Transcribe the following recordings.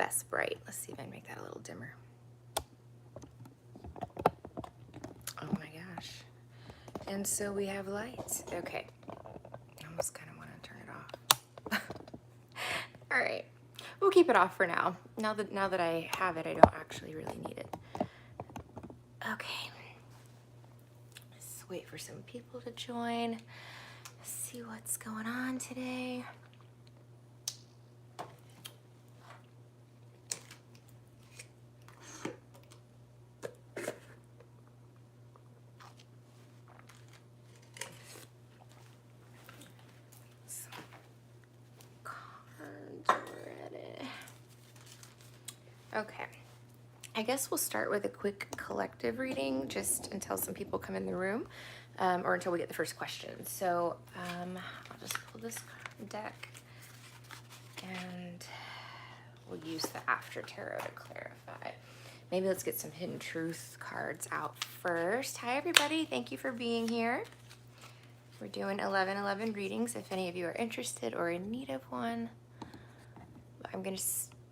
Yes, bright. Let's see if I can make that a little dimmer. Oh my gosh. And so we have lights. Okay. I almost kind of want to turn it off. All right. We'll keep it off for now. Now that I have it, I don't actually really need it. Okay. Let's wait for some people to join. See what's going on today. Okay, I guess we'll start with a quick collective reading just until some people come in the room, or until we get the first question. So I'll just pull this deck and we'll use the After Tarot to clarify. Maybe let's get some Hidden Truth cards out first. Hi everybody, thank you for being here. We're doing 11/11 readings if any of you are interested or in need of one. I'm gonna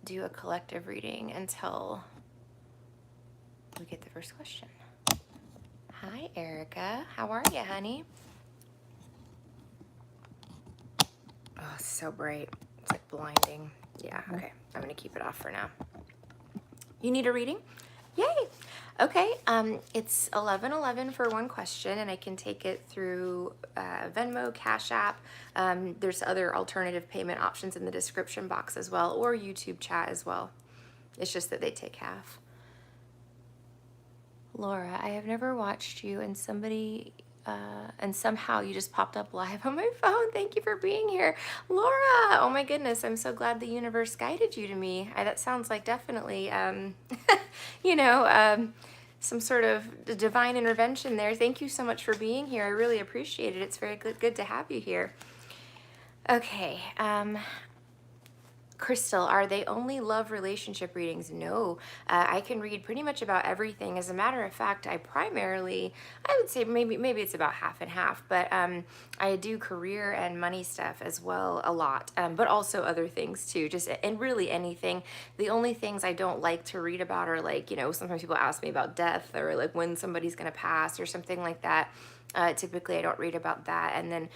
do a collective reading until we get the first question. Hi, Erica. How are you, honey? Oh, it's so bright. It's like blinding. Yeah, okay. I'm going to keep it off for now. You need a reading? Yay! Okay, it's 11/11 for one question, and I can take it through Venmo, Cash App. There's other alternative payment options in the description box as well, or YouTube chat as well. It's just that they take half. Laura, I have never watched you, and somehow you just popped up live on my phone. Thank you for being here. Laura, oh my goodness, I'm so glad the universe guided you to me. That sounds like definitely, some sort of divine intervention there. Thank you so much for being here. I really appreciate it. It's very good to have you here. Okay, Crystal, are they only love relationship readings? No, I can read pretty much about everything. As a matter of fact, I would say maybe it's about half and half, but I do career and money stuff as well a lot, but also other things too, and really anything. The only things I don't like to read about are like, sometimes people ask me about death or like when somebody's going to pass or something like that. Typically I don't read about that. And then,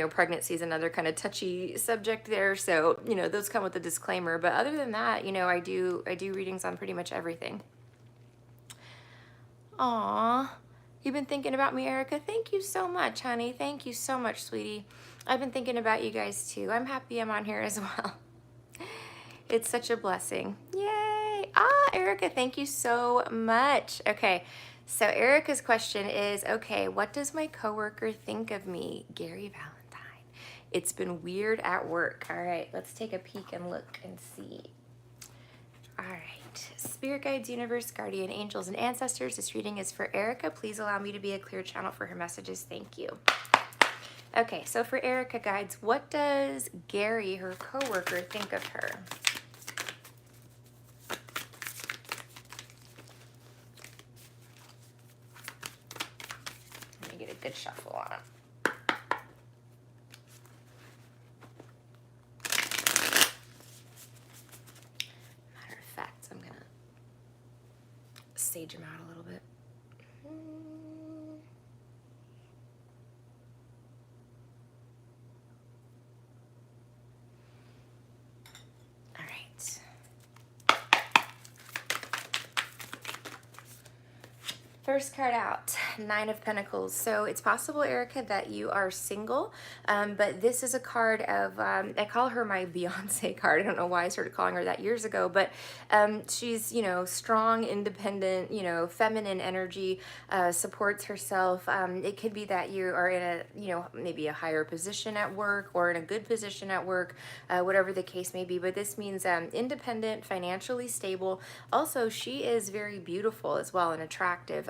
pregnancy is another kind of touchy subject there. So, those come with a disclaimer. But other than that, I do readings on pretty much everything. Aw, you've been thinking about me, Erica? Thank you so much, honey. Thank you so much, sweetie. I've been thinking about you guys too. I'm happy I'm on here as well. It's such a blessing. Yay. Erica, thank you so much. Okay. So Erica's question is, okay, what does my coworker think of me? Gary Valentine. It's been weird at work. All right, let's take a peek and look and see. All right, Spirit Guides, Universe, Guardian Angels, and Ancestors. This reading is for Erica. Please allow me to be a clear channel for her messages. Thank you. Okay, so for Erica Guides, what does Gary, her coworker, think of her? Get a good shuffle on it. Matter of fact, I'm gonna sage him out a little bit. All right. First card out, Nine of Pentacles. So it's possible, Erica, that you are single, but this is a card of, I call her my Beyonce card. I don't know why I started calling her that years ago, but she's, strong, independent, feminine energy, supports herself. It could be that you are in a, maybe a higher position at work or in a good position at work, whatever the case may be, but this means independent, financially stable. Also, she is very beautiful as well and attractive.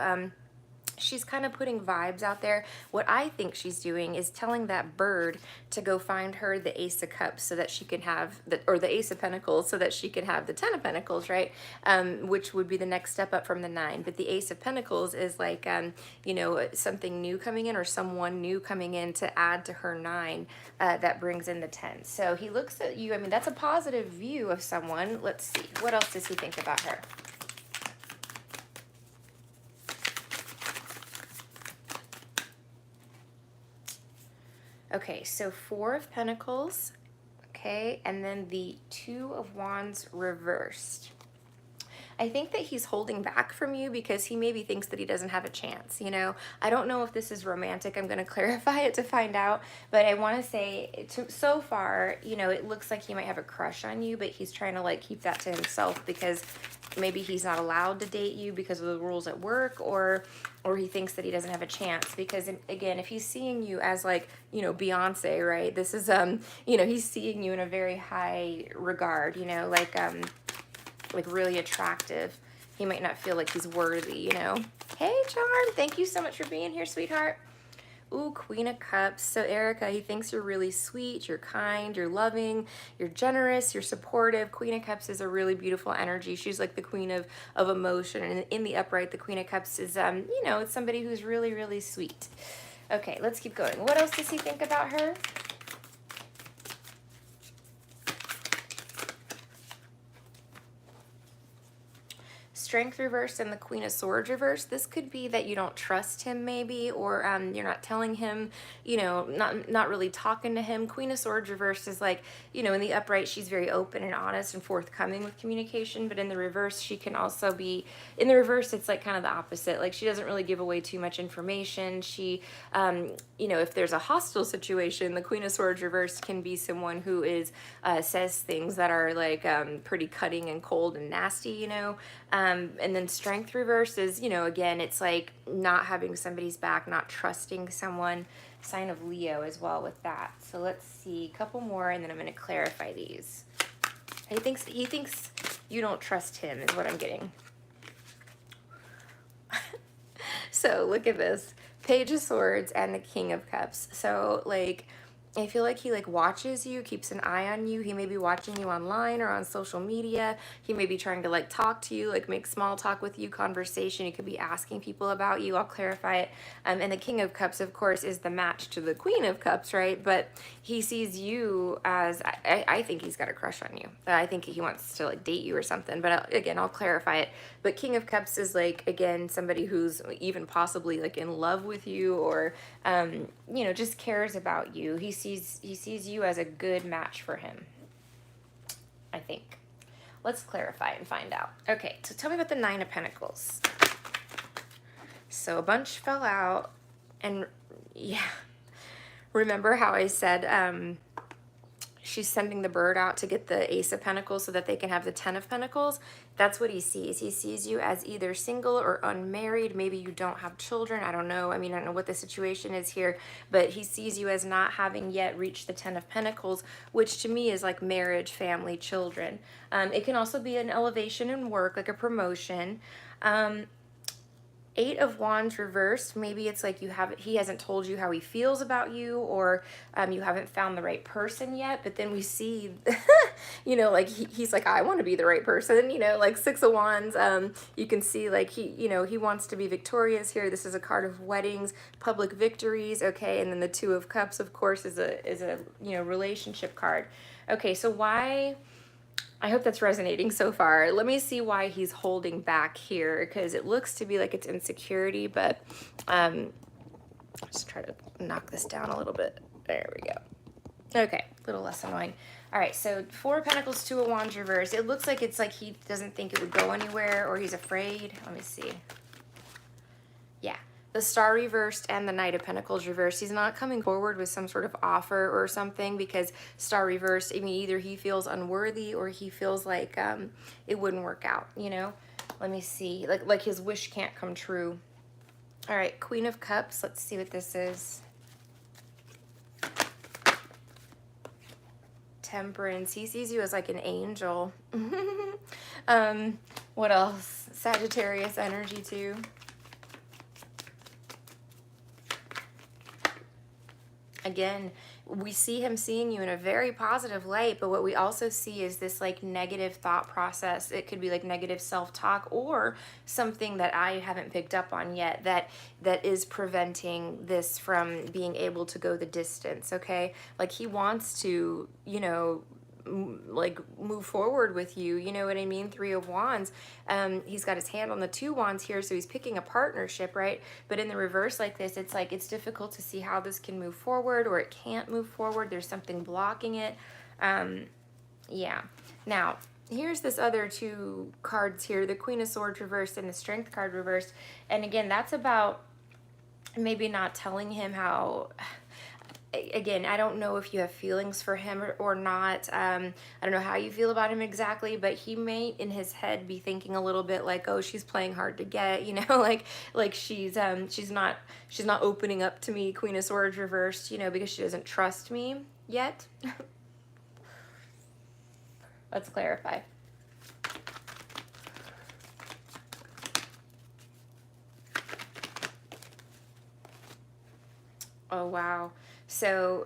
she's kind of putting vibes out there. What I think she's doing is telling that bird to go find her the Ace of Cups so that she can have the, or the Ace of Pentacles so that she can have the Ten of Pentacles, right? Which would be the next step up from the 9. But the Ace of Pentacles is like, you know, something new coming in or someone new coming in to add to her 9 that brings in the 10. So he looks at you. I mean, that's a positive view of someone. Let's see. What else does he think about her? Okay, so 4 of Pentacles, okay, and then the 2 of Wands reversed. I think that he's holding back from you because he maybe thinks that he doesn't have a chance, you know? I don't know if this is romantic. I'm going to clarify it to find out. But I want to say, so far, you know, it looks like he might have a crush on you, but he's trying to, like, keep that to himself because maybe he's not allowed to date you because of the rules at work, or he thinks that he doesn't have a chance because, again, if he's seeing you as, like, you know, Beyonce, right? This is, you know, he's seeing you in a very high regard, you know, like really attractive. He might not feel like he's worthy, you know. Hey, Charm, thank you so much for being here, sweetheart. Ooh, Queen of Cups. So Erica, he thinks you're really sweet, you're kind, you're loving, you're generous, you're supportive. Queen of Cups is a really beautiful energy. She's like the queen of emotion. And in the upright, the Queen of Cups is, you know, it's somebody who's really, really sweet. Okay, let's keep going. What else does he think about her? Strength reversed and the Queen of Swords reversed. This could be that you don't trust him maybe, or you're not telling him, you know, not really talking to him. Queen of Swords reversed is like, you know, in the upright, she's very open and honest and forthcoming with communication, but in the reverse, she can also be, in the reverse, it's like kind of the opposite. Like she doesn't really give away too much information. She, you know, if there's a hostile situation, the Queen of Swords reversed can be someone who is, says things that are like pretty cutting and cold and nasty, you know. And then strength reverse is, you know, again, it's like not having somebody's back, not trusting someone. Sign of Leo as well with that. So let's see a couple more, and then I'm going to clarify these. He thinks you don't trust him is what I'm getting. So look at this. Page of Swords and the King of Cups. So like, I feel like he like watches you, keeps an eye on you. He may be watching you online or on social media. He may be trying to like talk to you, like make small talk with you, conversation. He could be asking people about you. I'll clarify it. And the King of Cups, of course, is the match to the Queen of Cups, right? But he sees you as, I think he's got a crush on you. I think he wants to like date you or something. But again, I'll clarify it. But King of Cups is like, again, somebody who's even possibly like in love with you, or, you know, just cares about you. He sees you as a good match for him, I think. Let's clarify and find out. Okay, so tell me about the 9 of Pentacles. So a bunch fell out, and yeah, remember how I said she's sending the bird out to get the Ace of Pentacles so that they can have the 10 of Pentacles? That's what he sees. He sees you as either single or unmarried. Maybe you don't have children. I don't know. I mean, I don't know what the situation is here, but he sees you as not having yet reached the 10 of Pentacles, which to me is like marriage, family, children. It can also be an elevation in work, like a promotion. 8 of Wands reversed. Maybe it's like he hasn't told you how he feels about you, or you haven't found the right person yet. But then we see, you know, like he's like, I want to be the right person, you know, like 6 of Wands. You can see like you know, he wants to be victorious here. This is a card of weddings, public victories. Okay. And then the 2 of Cups, of course, is a, you know, relationship card. Okay. So why, I hope that's resonating so far. Let me see why he's holding back here, because it looks to be like it's insecurity, but just try to knock this down a little bit. There we go. Okay, a little less annoying. All right, so 4 of Pentacles, 2 of Wands reversed. It looks like it's like he doesn't think it would go anywhere, or he's afraid. Let me see. Yeah. The Star reversed and the Knight of Pentacles reversed. He's not coming forward with some sort of offer or something, because Star reversed, I mean, either he feels unworthy or he feels like it wouldn't work out, you know? Let me see. Like his wish can't come true. All right, Queen of Cups. Let's see what this is. Temperance. He sees you as like an angel. What else? Sagittarius energy too. Again, we see him seeing you in a very positive light, but what we also see is this like negative thought process. It could be like negative self-talk, or something that I haven't picked up on yet that is preventing this from being able to go the distance. Okay, like he wants to, like move forward with you, you know what I mean? Three of Wands. He's got his hand on the 2 wands here, so he's picking a partnership, right? But in the reverse like this, it's like it's difficult to see how this can move forward, or it can't move forward. There's something blocking it. Yeah. Now, here's this other 2 cards here, the Queen of Swords reversed and the Strength card reversed. And again, that's about maybe not telling him how. Again, I don't know if you have feelings for him or not. I don't know how you feel about him exactly, but he may in his head be thinking a little bit like, oh, she's playing hard to get, like she's not opening up to me, Queen of Swords reversed, because she doesn't trust me yet. Let's clarify. Oh, wow. So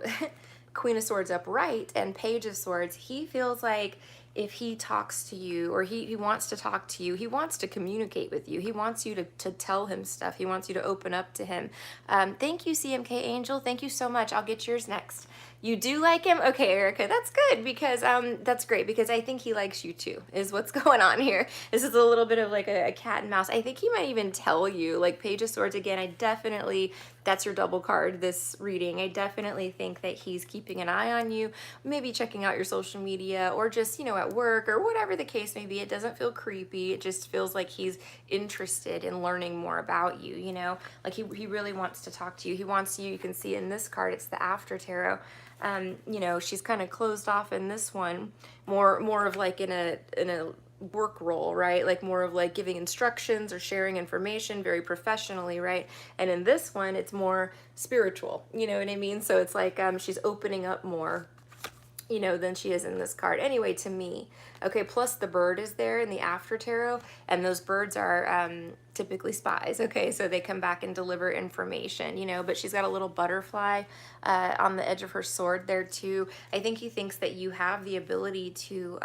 Queen of Swords upright and Page of Swords, he feels like if he talks to you, or he wants to talk to you, he wants to communicate with you. He wants you to tell him stuff. He wants you to open up to him. Thank you, CMK Angel. Thank you so much. I'll get yours next. You do like him? Okay, Erica, that's good, because that's great, because I think he likes you too, is what's going on here. This is a little bit of like a cat and mouse. I think he might even tell you, like Page of Swords, again, I definitely, that's your double card this reading. I definitely think that he's keeping an eye on you, maybe checking out your social media, or just, at work, or whatever the case may be. It doesn't feel creepy. It just feels like he's interested in learning more about you, like he really wants to talk to you. He wants you can see in this card, it's the After Tarot. She's kind of closed off in this one, more of like in a work role, right? Like more of like giving instructions or sharing information very professionally, right? And in this one, it's more spiritual, you know what I mean? So it's like she's opening up more, than she is in this card. Anyway, to me. Okay, plus the bird is there in the After Tarot, and those birds are typically spies, okay? So they come back and deliver information, but she's got a little butterfly on the edge of her sword there too. I think he thinks that you have the ability to,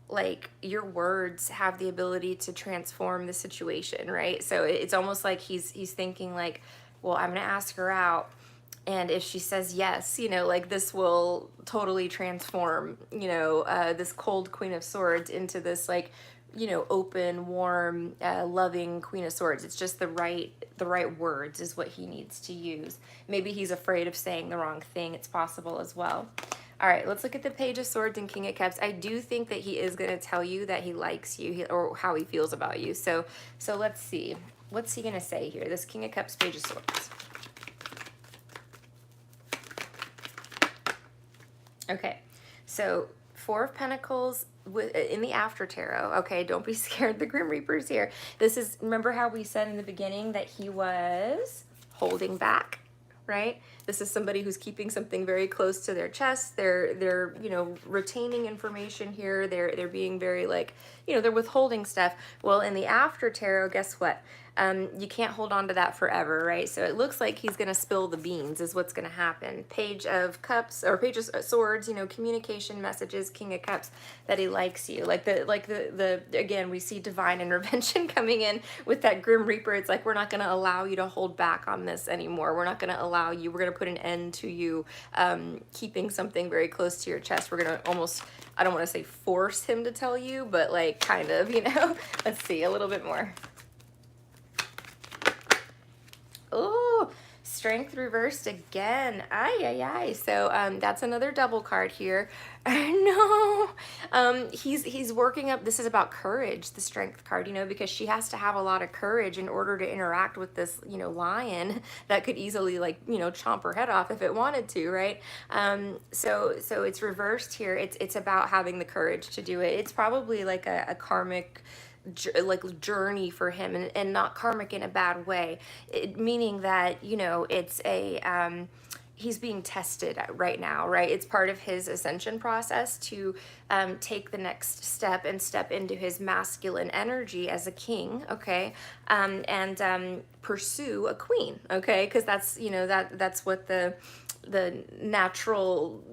like, your words have the ability to transform the situation, right? So it's almost like he's thinking like, well, I'm gonna ask her out, and if she says yes, like this will totally transform, this cold Queen of Swords into this like, open, warm, loving Queen of Swords. It's just the right words is what he needs to use. Maybe he's afraid of saying the wrong thing. It's possible as well. All right, let's look at the Page of Swords and King of Cups. I do think that he is going to tell you that he likes you, or how he feels about you. So let's see. What's he going to say here? This King of Cups, Page of Swords. Okay, so 4 of Pentacles in the After Tarot. Okay, don't be scared. The Grim Reaper's here. This is, remember how we said in the beginning that he was holding back, right? This is somebody who's keeping something very close to their chest. They're retaining information here. They're being very like, they're withholding stuff. Well, in the After Tarot, guess what? You can't hold on to that forever, right? So it looks like he's going to spill the beans is what's going to happen. Page of Cups, or Page of Swords, communication messages, King of Cups, that he likes you. Like the again, we see divine intervention coming in with that Grim Reaper. It's like, we're not going to allow you to hold back on this anymore. We're not going to allow you, we're going to put an end to you keeping something very close to your chest. We're going to almost, I don't want to say force him to tell you, but like kind of, Let's see a little bit more. Oh, Strength reversed again. Ay, ay, ay. So that's another double card here. No, he's working up. This is about courage, the Strength card, because she has to have a lot of courage in order to interact with this, lion that could easily like, chomp her head off if it wanted to, right? So it's reversed here. It's about having the courage to do it. It's probably like a karmic journey for him, and not karmic in a bad way, meaning that it's a he's being tested right now, right? It's part of his ascension process to take the next step and step into his masculine energy as a king, okay? And pursue a queen, okay? Because that's, that's what the the natural,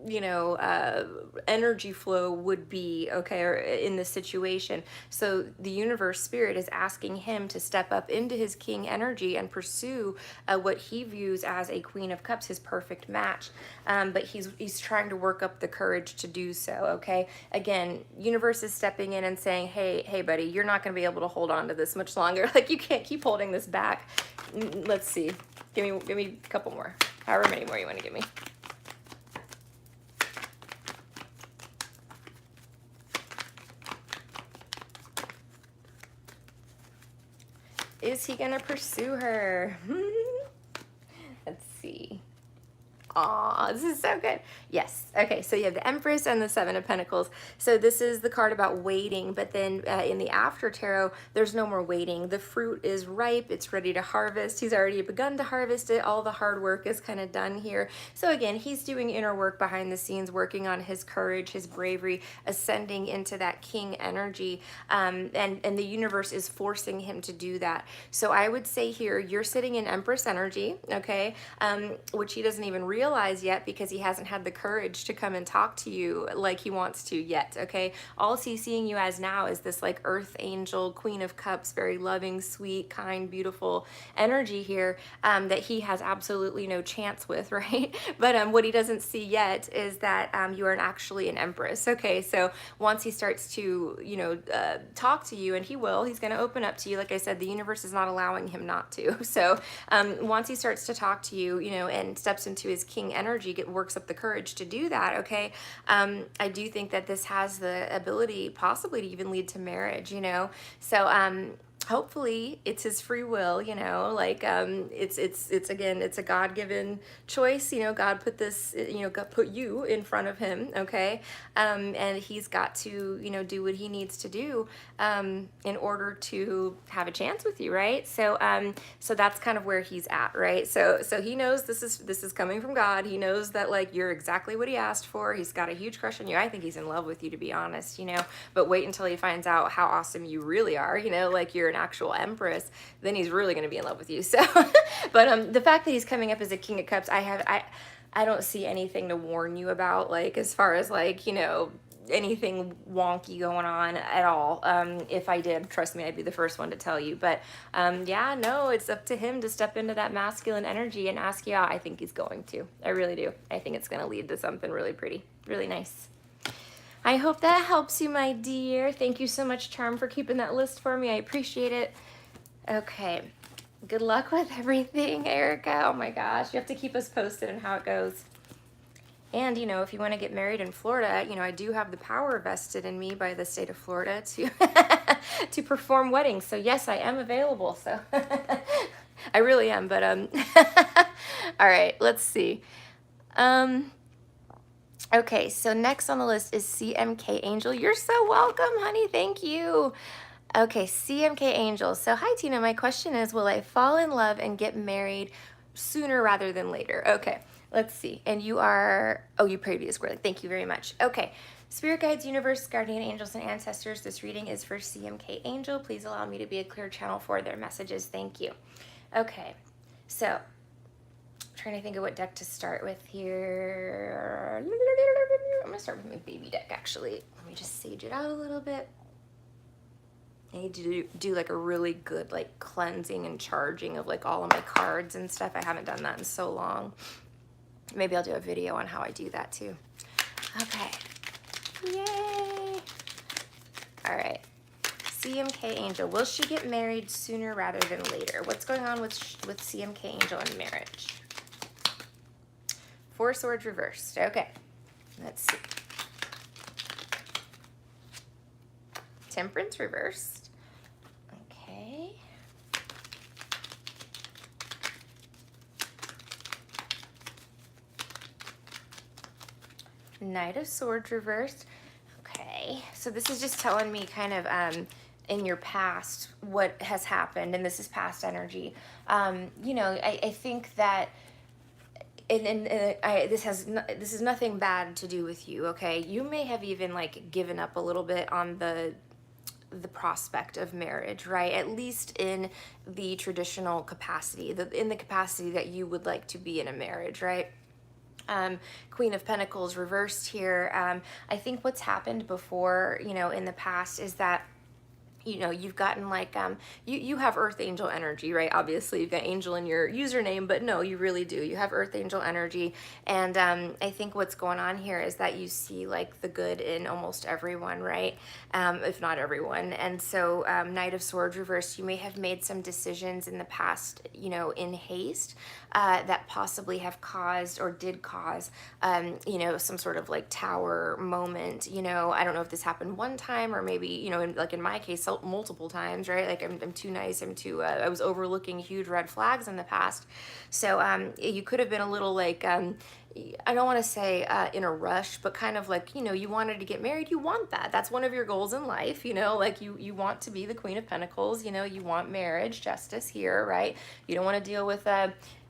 energy flow would be, okay, or in this situation. So the universe spirit is asking him to step up into his king energy and pursue what he views as a queen of cups, his perfect match. But he's trying to work up the courage to do so. Okay, again, universe is stepping in and saying, hey buddy, you're not going to be able to hold on to this much longer. Like, you can't keep holding this back. Let's see, give me a couple more, however many more you want to give me. Is he gonna pursue her? Let's see. Aw, this is so good. Yes. Okay, so you have the Empress and the Seven of Pentacles. So this is the card about waiting, but then in the After Tarot, there's no more waiting. The fruit is ripe. It's ready to harvest. He's already begun to harvest it. All the hard work is kind of done here. So again, he's doing inner work behind the scenes, working on his courage, his bravery, ascending into that king energy. And the universe is forcing him to do that. So I would say here, you're sitting in Empress energy, okay, which he doesn't even realize yet because he hasn't had the courage to come and talk to you like he wants to yet, okay? All he's seeing you as now is this like earth angel, queen of cups, very loving, sweet, kind, beautiful energy here that he has absolutely no chance with, right? But what he doesn't see yet is that you are actually an empress, okay? So once he starts to, talk to you, and he will, he's going to open up to you. Like I said, the universe is not allowing him not to. So once he starts to talk to you, and steps into his king energy, works up the courage to do that, okay? I do think that this has the ability possibly to even lead to marriage, So hopefully it's his free will, like it's again, it's a God-given choice, God put this, God put you in front of him, okay? And he's got to, do what he needs to do in order to have a chance with you, right? So so that's kind of where he's at, right? So he knows this is coming from God. He knows that like you're exactly what he asked for. He's got a huge crush on you. I think he's in love with you, to be honest, but wait until he finds out how awesome you really are, like you're an actual empress, then he's really going to be in love with you. So but the fact that he's coming up as a king of cups, I don't see anything to warn you about, like as far as like anything wonky going on at all. If I did, trust me, I'd be the first one to tell you. But yeah, no, it's up to him to step into that masculine energy and ask you out. I think he's going to. I really do. I think it's going to lead to something really pretty, really nice. I hope that helps you, my dear. Thank you so much, Charm, for keeping that list for me. I appreciate it. Okay. Good luck with everything, Erica. Oh my gosh. You have to keep us posted on how it goes. And, if you want to get married in Florida, I do have the power vested in me by the state of Florida to to perform weddings. So yes, I am available. So I really am. But all right, let's see. Okay, so next on the list is CMK Angel. You're so welcome, honey. Thank you. Okay, CMK Angel. So hi, Tina. My question is, will I fall in love and get married sooner rather than later? Okay, let's see. And you are, you previous square. Thank you very much. Okay, Spirit guides, universe, guardian angels, and ancestors. This reading is for CMK Angel. Please allow me to be a clear channel for their messages. Thank you. Okay, so trying to think of what deck to start with here. I'm gonna start with my baby deck, actually. Let me just sage it out a little bit. I need to do like a really good like cleansing and charging of like all of my cards and stuff. I haven't done that in so long. Maybe I'll do a video on how I do that too. Okay. Yay. All right. CMK Angel. Will she get married sooner rather than later? What's going on with CMK Angel and marriage? Four Swords reversed. Okay. Let's see. Temperance reversed. Okay. Knight of Swords reversed. Okay. So this is just telling me kind of in your past what has happened, and this is past energy. I think that this is nothing bad to do with you, okay? You may have even like given up a little bit on the prospect of marriage, right? At least in the traditional capacity, in the capacity that you would like to be in a marriage, right? Queen of Pentacles reversed here. I think what's happened before, you know, in the past is that, you know, you've gotten like, you have earth angel energy, right? Obviously you've got angel in your username, but no, you really do. You have earth angel energy. And I think what's going on here is that you see like the good in almost everyone, right? If not everyone. And so Knight of Swords reversed, you may have made some decisions in the past, you know, in haste, that possibly have caused or did cause, you know, some sort of like tower moment. You know, I don't know if this happened one time or maybe, you know, like in my case, multiple times, right? Like I'm too nice. I was overlooking huge red flags in the past. So you could have been a little like, I don't want to say in a rush, but kind of like, you know, you wanted to get married. You want that. That's one of your goals in life, you know, like you want to be the Queen of Pentacles, you know, you want marriage, justice here, right? You don't want to deal with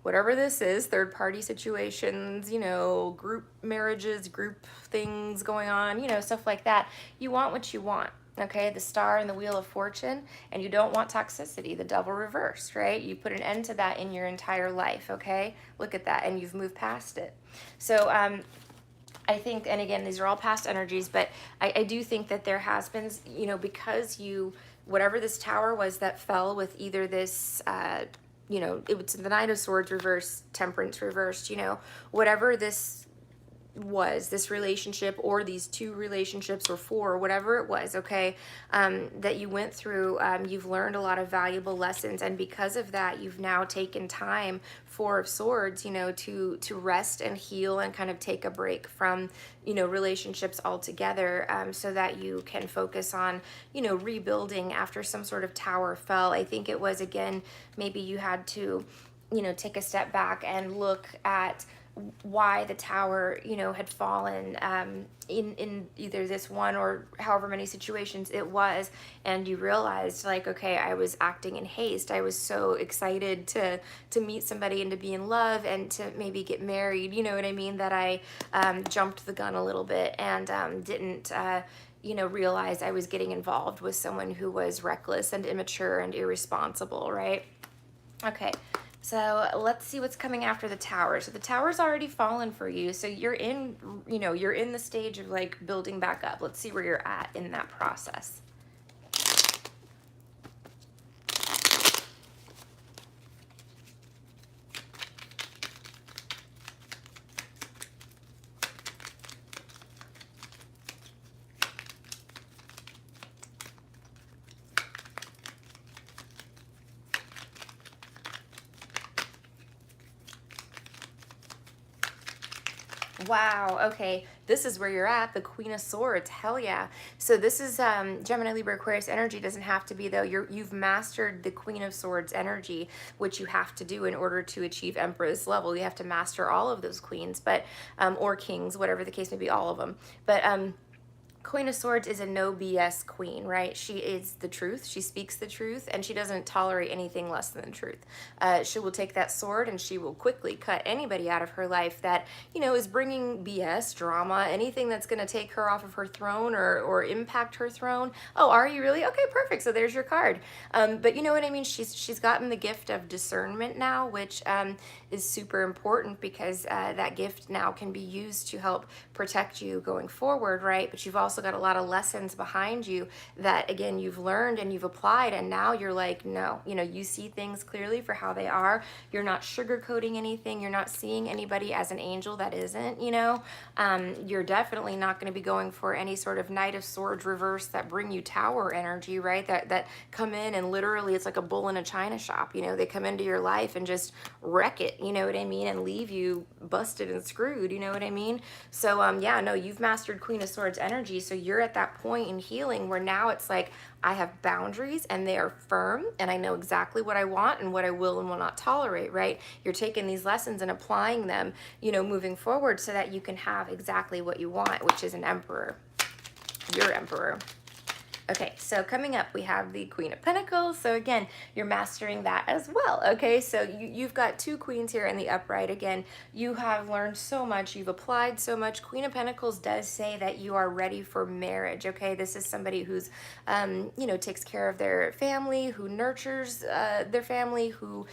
whatever this is, third party situations, you know, group marriages, group things going on, you know, stuff like that. You want what you want. Okay, the Star and the Wheel of Fortune, and you don't want toxicity, the Devil reversed, right? You put an end to that in your entire life, okay? Look at that, and you've moved past it. So I think, and again, these are all past energies, but I do think that there has been, you know, because whatever this tower was that fell with either this, you know, it was the Knight of Swords reversed, Temperance reversed, you know, whatever this was, this relationship or these two relationships or four, whatever it was, okay, that you went through, you've learned a lot of valuable lessons, and because of that, you've now taken time, Four of Swords, you know, to rest and heal and kind of take a break from, you know, relationships altogether, so that you can focus on, you know, rebuilding after some sort of tower fell. I think it was, again, maybe you had to, you know, take a step back and look at why the tower, you know, had fallen in either this one or however many situations it was, and you realized like, okay, I was acting in haste. I was so excited to meet somebody and to be in love and to maybe get married, you know what I mean, that I jumped the gun a little bit and didn't you know, realize I was getting involved with someone who was reckless and immature and irresponsible, right? Okay. So let's see what's coming after the tower. So the tower's already fallen for you. So you're in, you know, you're in the stage of like building back up. Let's see where you're at in that process. Wow, okay, this is where you're at, the Queen of Swords, hell yeah. So this is Gemini, Libra, Aquarius energy. Doesn't have to be though. You've mastered the Queen of Swords energy, which you have to do in order to achieve Empress level. You have to master all of those queens, but or kings, whatever the case may be, all of them. But Queen of Swords is a no BS queen, right? She is the truth. She speaks the truth, and she doesn't tolerate anything less than the truth. She will take that sword and she will quickly cut anybody out of her life that, you know, is bringing BS, drama, anything that's going to take her off of her throne or impact her throne. Oh, are you really? Okay, perfect. So there's your card. But you know what I mean? She's gotten the gift of discernment now, which is super important because that gift now can be used to help protect you going forward, right? But you've also got a lot of lessons behind you that, again, you've learned and you've applied, and now you're like, no, you know, you see things clearly for how they are. You're not sugarcoating anything. You're not seeing anybody as an angel that isn't, you know. You're definitely not going to be going for any sort of Knight of Swords reverse that bring you tower energy, right? That come in and literally it's like a bull in a china shop, you know. They come into your life and just wreck it, you know what I mean, and leave you busted and screwed, you know what I mean. So yeah, no, you've mastered Queen of Swords energy, so you're at that point in healing where now it's like, I have boundaries and they are firm, and I know exactly what I want and what I will and will not tolerate, right? You're taking these lessons and applying them, you know, moving forward so that you can have exactly what you want, which is an emperor, your emperor. Okay, so coming up, we have the Queen of Pentacles. So again, you're mastering that as well. Okay, so you've got two queens here in the upright. Again, you have learned so much. You've applied so much. Queen of Pentacles does say that you are ready for marriage. Okay, this is somebody who's, you know, takes care of their family, who nurtures their family, who,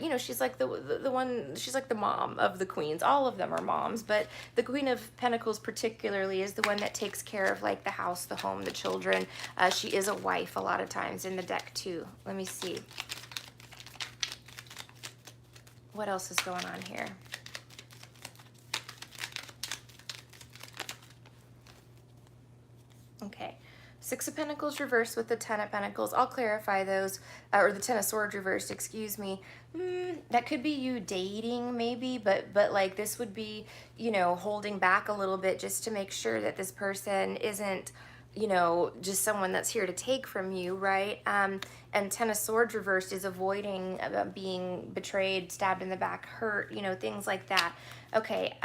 you know, she's like the one, she's like the mom of the queens. All of them are moms, but the Queen of Pentacles particularly is the one that takes care of like the house, the home, the children. She is a wife a lot of times in the deck too. Let me see. What else is going on here? Okay. Six of Pentacles reversed with the Ten of Pentacles. I'll clarify those, or the Ten of Swords reversed, excuse me. That could be you dating maybe, but like this would be, you know, holding back a little bit just to make sure that this person isn't, you know, just someone that's here to take from you, right? And Ten of Swords reversed is avoiding being betrayed, stabbed in the back, hurt, you know, things like that. Okay,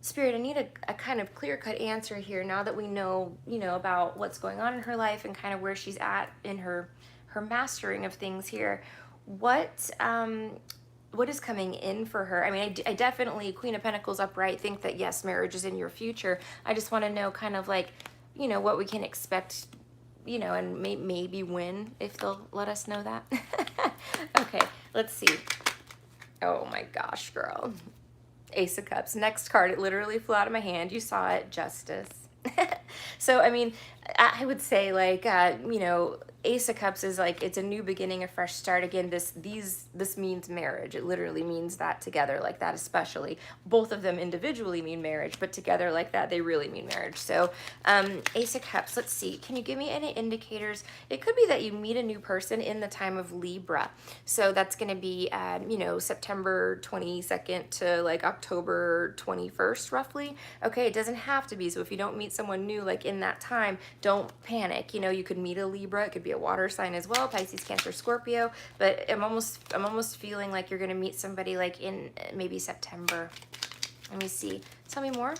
Spirit, I need a kind of clear-cut answer here now that we know, you know, about what's going on in her life and kind of where she's at in her mastering of things here. What is coming in for her? I mean, I definitely, Queen of Pentacles upright, think that yes, marriage is in your future. I just want to know kind of like, you know, what we can expect, you know, and maybe when, if they'll let us know that. Okay, let's see. Oh my gosh, girl. Ace of Cups. Next card, it literally flew out of my hand. You saw it, Justice. So, I mean, I would say like, you know, Ace of Cups is like, it's a new beginning, a fresh start. Again, this means marriage. It literally means that together like that, especially. Both of them individually mean marriage, but together like that, they really mean marriage. So Ace of Cups, let's see. Can you give me any indicators? It could be that you meet a new person in the time of Libra. So that's going to be, you know, September 22nd to like October 21st, roughly. Okay, it doesn't have to be. So if you don't meet someone new like in that time, don't panic. You know, you could meet a Libra. It could be a water sign as well, Pisces, Cancer, Scorpio, but I'm almost feeling like you're going to meet somebody like in maybe September. Let me see. Tell me more.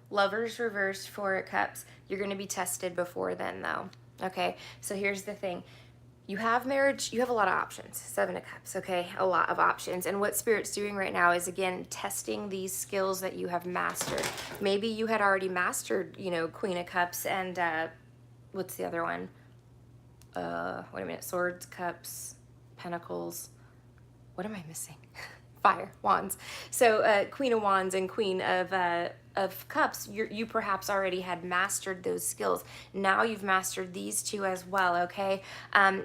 Lovers reversed, Four of Cups. You're going to be tested before then, though. Okay, so here's the thing. You have marriage, you have a lot of options. Seven of Cups, okay? A lot of options. And what Spirit's doing right now is, again, testing these skills that you have mastered. Maybe you had already mastered, you know, Queen of Cups and, what's the other one? Wait a minute. Swords, Cups, Pentacles. What am I missing? Fire, Wands. So Queen of Wands and Queen of Cups, you perhaps already had mastered those skills. Now you've mastered these two as well, okay?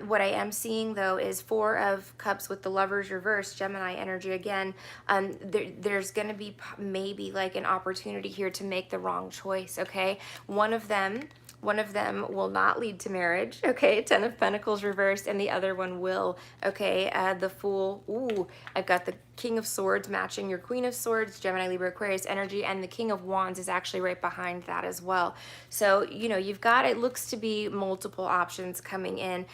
What I am seeing, though, is Four of Cups with the Lovers reversed, Gemini energy again. There's going to be maybe like an opportunity here to make the wrong choice, okay? One of them will not lead to marriage, okay? Ten of Pentacles reversed, and the other one will, okay? The Fool, ooh, I've got the King of Swords matching your Queen of Swords, Gemini, Libra, Aquarius energy, and the King of Wands is actually right behind that as well. So, you know, you've got, it looks to be multiple options coming in.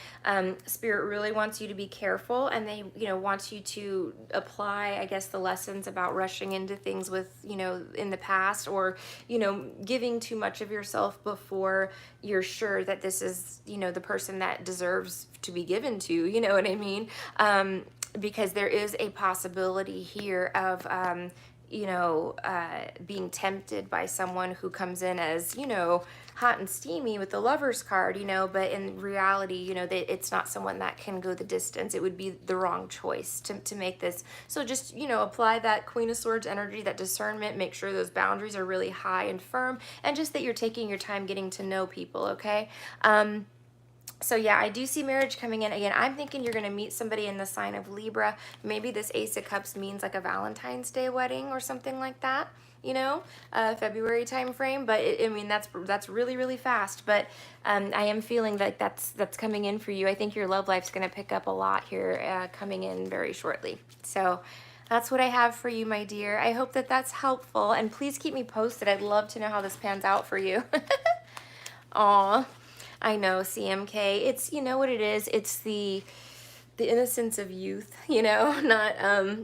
Spirit really wants you to be careful, and they, you know, wants you to apply, I guess, the lessons about rushing into things with, you know, in the past, or, you know, giving too much of yourself before you're sure that this is, you know, the person that deserves to be given to, you know what I mean? Because there is a possibility here of, you know, being tempted by someone who comes in as, you know, hot and steamy with the Lovers card, you know, but in reality, you know, that it's not someone that can go the distance. It would be the wrong choice to make this. So just, you know, apply that Queen of Swords energy, that discernment, make sure those boundaries are really high and firm, and just that you're taking your time getting to know people, okay? So yeah, I do see marriage coming in. Again, I'm thinking you're going to meet somebody in the sign of Libra. Maybe this Ace of Cups means like a Valentine's Day wedding or something like that, you know, February time frame. But I mean, that's really, really fast. But I am feeling that that's coming in for you. I think your love life's going to pick up a lot here, coming in very shortly. So That's what I have for you, my dear. I hope that that's helpful, and please keep me posted. I'd love to know how this pans out for you. Aw, I know, CMK. It's, you know what it is? It's the innocence of youth, you know,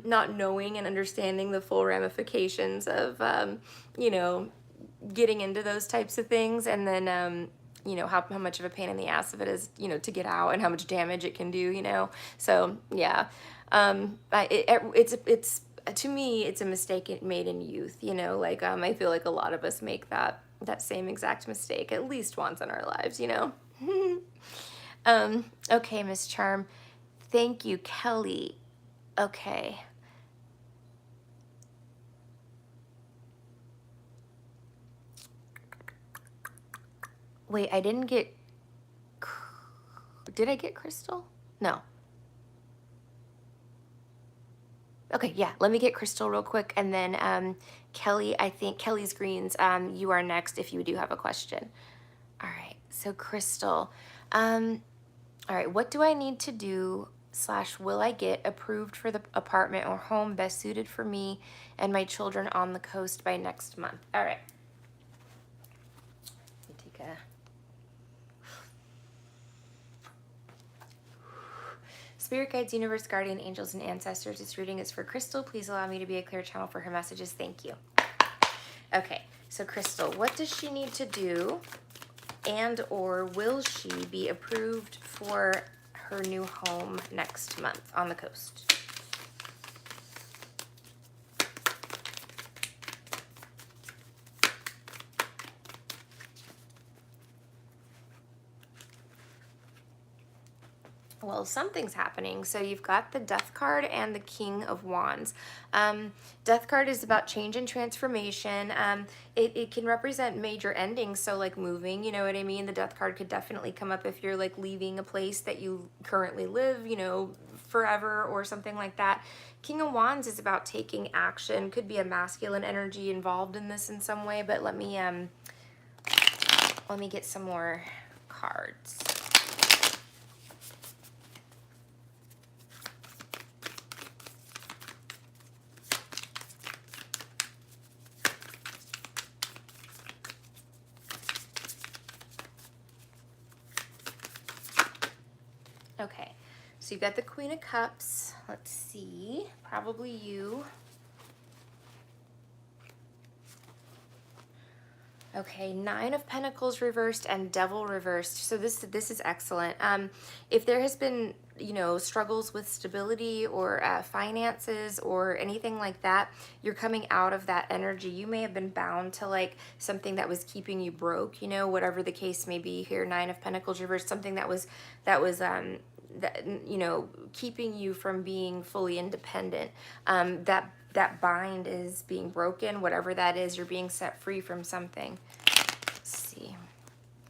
not knowing and understanding the full ramifications of, you know, getting into those types of things, and then, you know, how much of a pain in the ass of it is, you know, to get out, and how much damage it can do, you know. So yeah, it's to me, it's a mistake made in youth, you know. Like, I feel like a lot of us make that same exact mistake at least once in our lives, you know. Okay, Miss Charm. Thank you, Kelly. Okay. Wait, I didn't get... Did I get Crystal? No. Okay, yeah, let me get Crystal real quick, and then Kelly, I think Kelly's Greens, you are next if you do have a question. All right, so Crystal, all right, what do I need to do / will I get approved for the apartment or home best suited for me and my children on the coast by next month? All right. Let me take a... Spirit guides, universe, guardian angels, and ancestors. This reading is for Crystal. Please allow me to be a clear channel for her messages. Thank you. Okay, so Crystal, what does she need to do, and or will she be approved for her new home next month on the coast? Well, something's happening. So you've got the Death card and the King of Wands. Death card is about change and transformation. It can represent major endings, so like moving, you know what I mean? The Death card could definitely come up if you're like leaving a place that you currently live, you know, forever or something like that. King of Wands is about taking action. Could be a masculine energy involved in this in some way, but let me get some more cards. Okay, so you've got the Queen of Cups. Let's see, probably you. Okay, Nine of Pentacles reversed and Devil reversed. So this is excellent. If there has been, you know, struggles with stability or finances or anything like that, you're coming out of that energy. You may have been bound to like something that was keeping you broke, you know, whatever the case may be here. Nine of Pentacles reversed, something that was that, you know, keeping you from being fully independent. That bind is being broken, whatever that is. You're being set free from something. Let's see.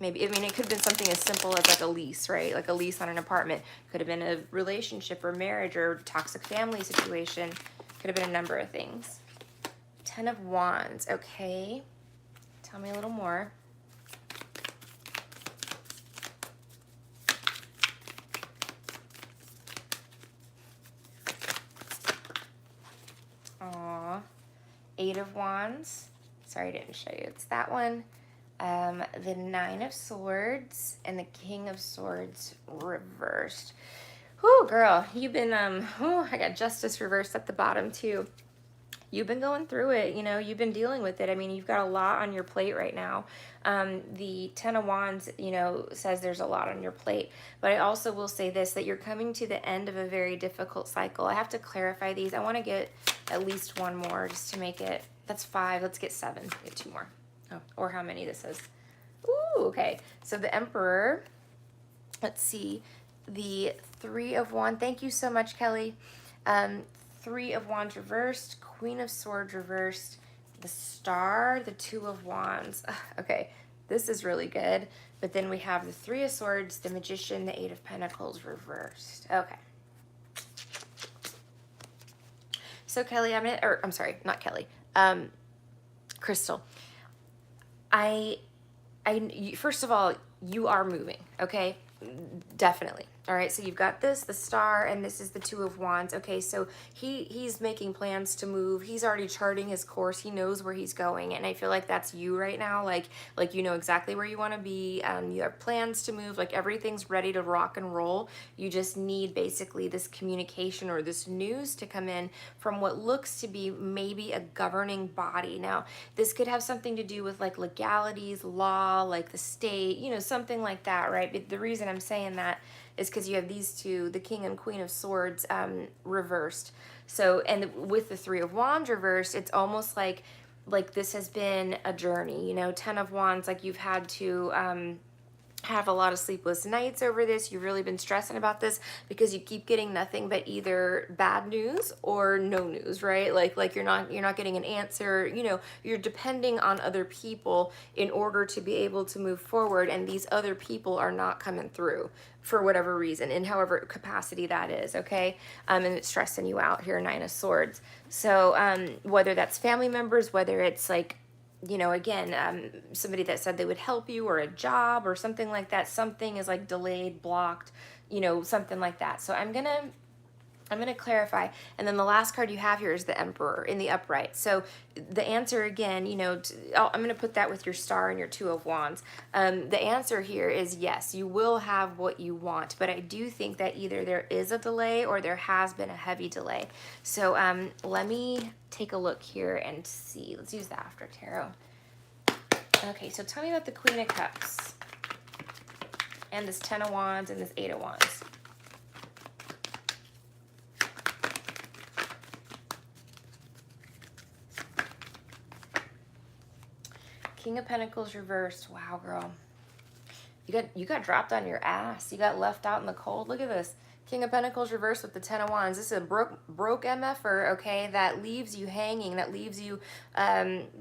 Maybe, I mean, it could have been something as simple as like a lease, right? Like a lease on an apartment. Could have been a relationship or marriage or toxic family situation. Could have been a number of things. Ten of Wands. Okay. Tell me a little more. Aw. Eight of Wands. Sorry, I didn't show you. It's that one. The Nine of Swords and the King of Swords reversed. Whoo, girl, you've been, I got Justice reversed at the bottom too. You've been going through it, you know, you've been dealing with it. I mean, you've got a lot on your plate right now. The Ten of Wands, you know, says there's a lot on your plate. But I also will say this, that you're coming to the end of a very difficult cycle. I have to clarify these. I want to get at least one more just to make it, that's 5. Let's get 7. Get 2 more. Oh, or how many this is. Ooh, okay. So the Emperor, let's see, the Three of Wands. Thank you so much, Kelly. 3 of Wands reversed, Queen of Swords reversed, the Star, the 2 of Wands. Okay, this is really good. But then we have the 3 of Swords, the Magician, the 8 of Pentacles reversed. Okay. So Kelly, I'm sorry, not Kelly. Crystal. First of all, you are moving, okay? Definitely. All right, so you've got this, the Star, and this is the Two of Wands. Okay, so he's making plans to move. He's already charting his course. He knows where he's going, and I feel like that's you right now. Like you know exactly where you want to be. You have plans to move. Like everything's ready to rock and roll. You just need basically this communication or this news to come in from what looks to be maybe a governing body. Now, this could have something to do with like legalities, law, like the state, you know, something like that, right? But the reason I'm saying that is because you have these two, the King and Queen of Swords, reversed. So, and with the Three of Wands reversed, it's almost like this has been a journey, you know. Ten of Wands, like you've had to have a lot of sleepless nights over this. You've really been stressing about this because you keep getting nothing but either bad news or no news, right? Like you're not getting an answer. You know, you're depending on other people in order to be able to move forward, and these other people are not coming through for whatever reason, in however capacity that is, okay? And it's stressing you out here, Nine of Swords. So whether that's family members, whether it's like, you know, again, somebody that said they would help you, or a job or something like that, something is like delayed, blocked, you know, something like that. So I'm gonna clarify. And then the last card you have here is the Emperor in the upright. So the answer again, you know, I'm gonna put that with your Star and your Two of Wands. The answer here is yes, you will have what you want, but I do think that either there is a delay or there has been a heavy delay. So let me take a look here and see. Let's use the After Tarot. Okay, so tell me about the Queen of Cups and this Ten of Wands and this Eight of Wands. King of Pentacles reversed. Wow, girl. You got dropped on your ass. You got left out in the cold. Look at this. King of Pentacles reversed with the Ten of Wands. This is a broke MFer, okay, that leaves you hanging, that leaves you,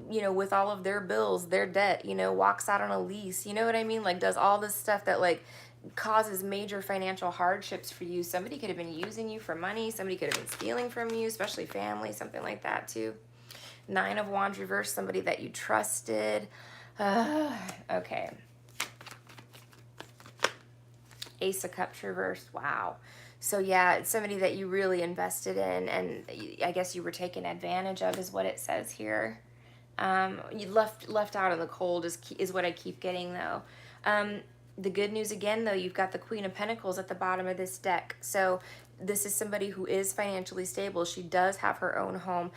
you know, with all of their bills, their debt, you know, walks out on a lease. You know what I mean? Like does all this stuff that like causes major financial hardships for you. Somebody could have been using you for money. Somebody could have been stealing from you, especially family, something like that too. Nine of Wands reversed, somebody that you trusted. Okay. Ace of Cups reversed. Wow. So yeah, it's somebody that you really invested in, and I guess you were taken advantage of, is what it says here. You left out in the cold is what I keep getting though. The good news again though, you've got the Queen of Pentacles at the bottom of this deck. So this is somebody who is financially stable. She does have her own home.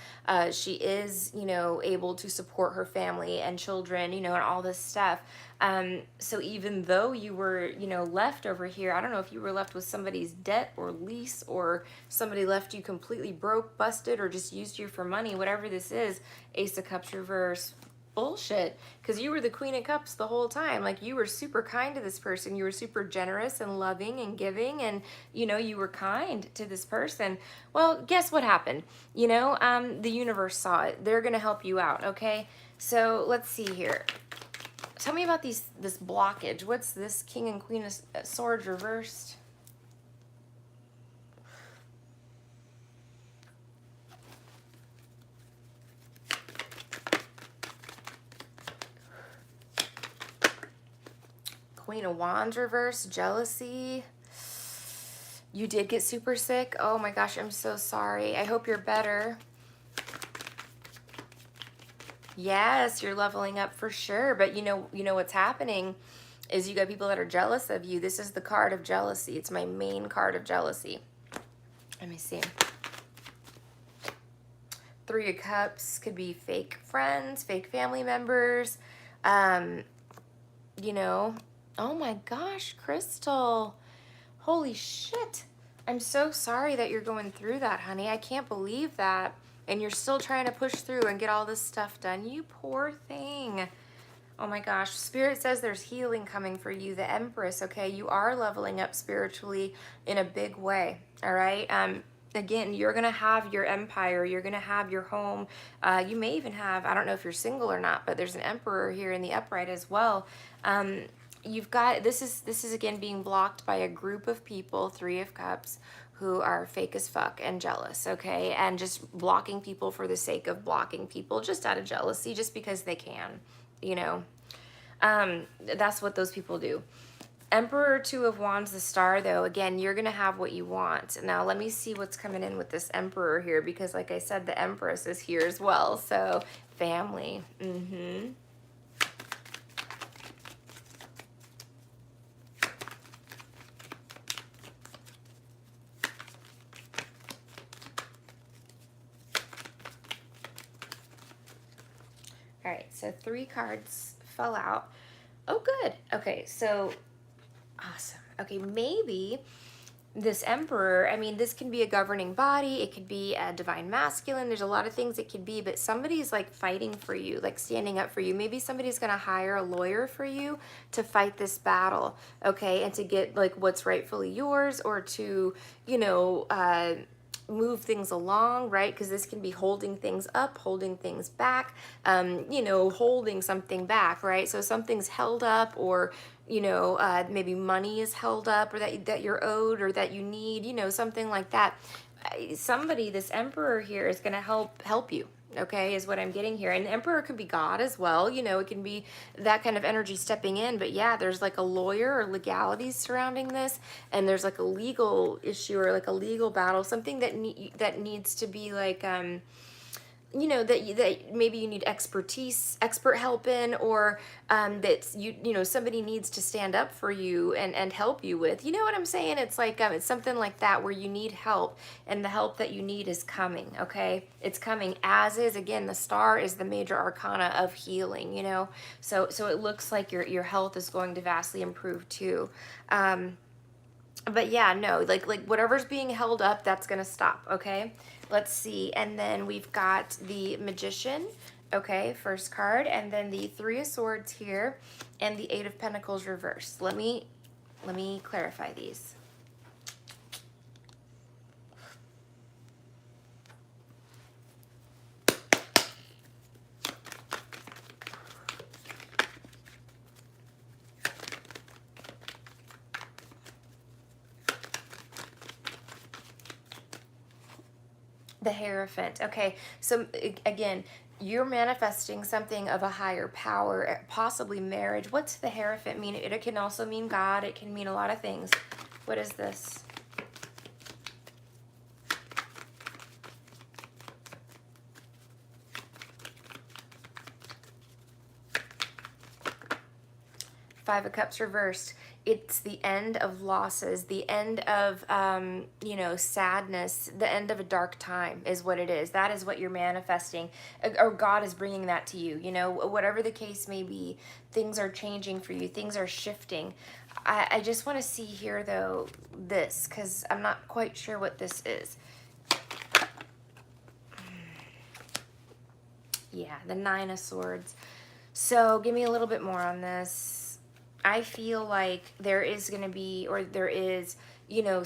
She is, you know, able to support her family and children, you know, and all this stuff. So even though you were, you know, left over here, I don't know if you were left with somebody's debt or lease, or somebody left you completely broke, busted, or just used you for money, whatever this is. Ace of Cups reverse. Bullshit, because you were the Queen of Cups the whole time. Like you were super kind to this person. You were super generous and loving and giving, and you know, you were kind to this person. Well, guess what happened? You know, the universe saw it. They're gonna help you out, okay? So let's see here. Tell me about this blockage. What's this? King and Queen of Swords reversed. Queen of Wands reversed. Jealousy. You did get super sick. Oh my gosh, I'm so sorry. I hope you're better. Yes, you're leveling up for sure. But you know what's happening is you got people that are jealous of you. This is the card of jealousy. It's my main card of jealousy. Let me see. Three of Cups could be fake friends, fake family members. You know, oh my gosh, Crystal. Holy shit. I'm so sorry that you're going through that, honey. I can't believe that. And you're still trying to push through and get all this stuff done. You poor thing. Oh my gosh. Spirit says there's healing coming for you. The Empress, okay? You are leveling up spiritually in a big way, all right? Again, you're going to have your empire. You're going to have your home. You may even have, I don't know if you're single or not, but there's an Emperor here in the upright as well. You've got, this is again being blocked by a group of people, Three of Cups, who are fake as fuck and jealous, okay? And just blocking people for the sake of blocking people, just out of jealousy, just because they can, you know? That's what those people do. Emperor, Two of Wands, the Star, though, again, you're going to have what you want. Now, let me see what's coming in with this Emperor here, because like I said, the Empress is here as well. So, family. All right, so 3 cards fell out. Oh, good. Okay, so awesome. Okay, maybe this Emperor, I mean, this can be a governing body. It could be a divine masculine. There's a lot of things it could be, but somebody's like fighting for you, like standing up for you. Maybe somebody's going to hire a lawyer for you to fight this battle, okay, and to get like what's rightfully yours, or to, you know, move things along, right? Because this can be holding things up, holding things back, you know, holding something back, right? So something's held up, or you know, maybe money is held up, or that you're owed, or that you need, you know, something like that. Somebody, this Emperor here, is going to help you, okay, is what I'm getting here. And the Emperor could be God as well, you know, it can be that kind of energy stepping in. But yeah, there's like a lawyer or legalities surrounding this, and there's like a legal issue, or like a legal battle, something that that needs to be like you know, that maybe you need expert help in, or that you know, somebody needs to stand up for you and help you with, you know what I'm saying? It's like it's something like that, where you need help, and the help that you need is coming, okay? It's coming, as is, again, the Star is the major arcana of healing, you know? So it looks like your health is going to vastly improve too. But yeah, no, like whatever's being held up, that's gonna stop, okay? Let's see. And then we've got the Magician, okay, first card, and then the 3 of Swords here, and the 8 of Pentacles reversed. Let me clarify these. The Hierophant. Okay, so again, you're manifesting something of a higher power, possibly marriage. What's the Hierophant mean? It can also mean God. It can mean a lot of things. What is this? Five of Cups reversed. It's the end of losses, the end of, you know, sadness, the end of a dark time is what it is. That is what you're manifesting, or God is bringing that to you. You know, whatever the case may be, things are changing for you. Things are shifting. I just want to see here, though, this, because I'm not quite sure what this is. Yeah, the 9 of Swords. So give me a little bit more on this. I feel like there is going to be, or there is, you know,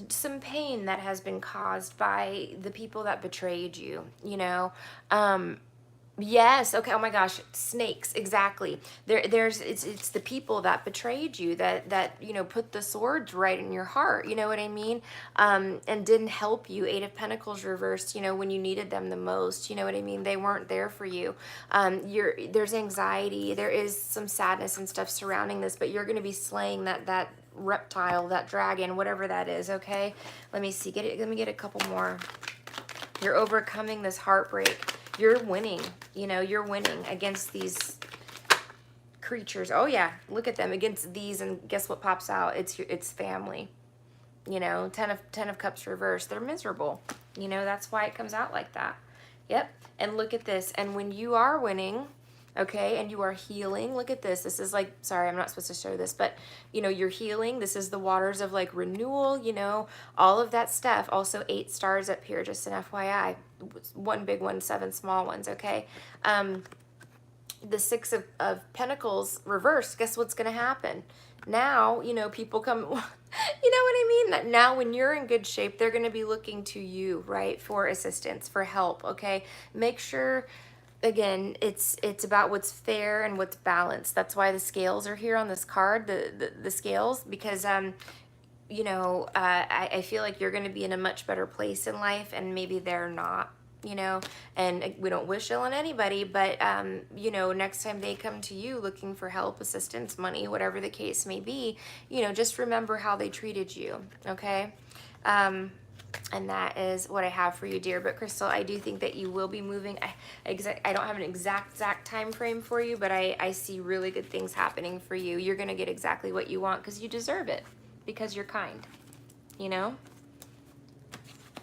some pain that has been caused by the people that betrayed you, you know. Yes, okay, oh my gosh, snakes, exactly. It's the people that betrayed you, that you know, put the swords right in your heart, you know what I mean? And didn't help you. 8 of Pentacles reversed, you know, when you needed them the most, you know what I mean? They weren't there for you. There's anxiety, there is some sadness and stuff surrounding this, but you're going to be slaying that reptile, that dragon, whatever that is, okay? Let me see, let me get a couple more. You're overcoming this heartbreak. You're winning, you know, you're winning against these creatures. Oh yeah, look at them, against these, and guess what pops out? It's family. You know, 10 of Cups reversed. They're miserable. You know, that's why it comes out like that. Yep. And look at this. And when you are winning, okay, and you are healing, look at this. This is like, sorry, I'm not supposed to show this, but you know, you're healing. This is the waters of like renewal, you know, all of that stuff. Also 8 stars up here, just an FYI. 1 big one, 7 small ones, okay? The 6 of Pentacles reversed. Guess what's going to happen? Now, you know, people come, you know what I mean? That now when you're in good shape, they're going to be looking to you, right, for assistance, for help, okay? Make sure, again, it's about what's fair and what's balanced. That's why the scales are here on this card, the scales, because you know, I feel like you're going to be in a much better place in life, and maybe they're not, you know, and we don't wish ill on anybody, but, you know, next time they come to you looking for help, assistance, money, whatever the case may be, you know, just remember how they treated you, okay? And that is what I have for you, dear. But Crystal, I do think that you will be moving. I don't have an exact time frame for you, but I see really good things happening for you. You're going to get exactly what you want because you deserve it, because you're kind, you know?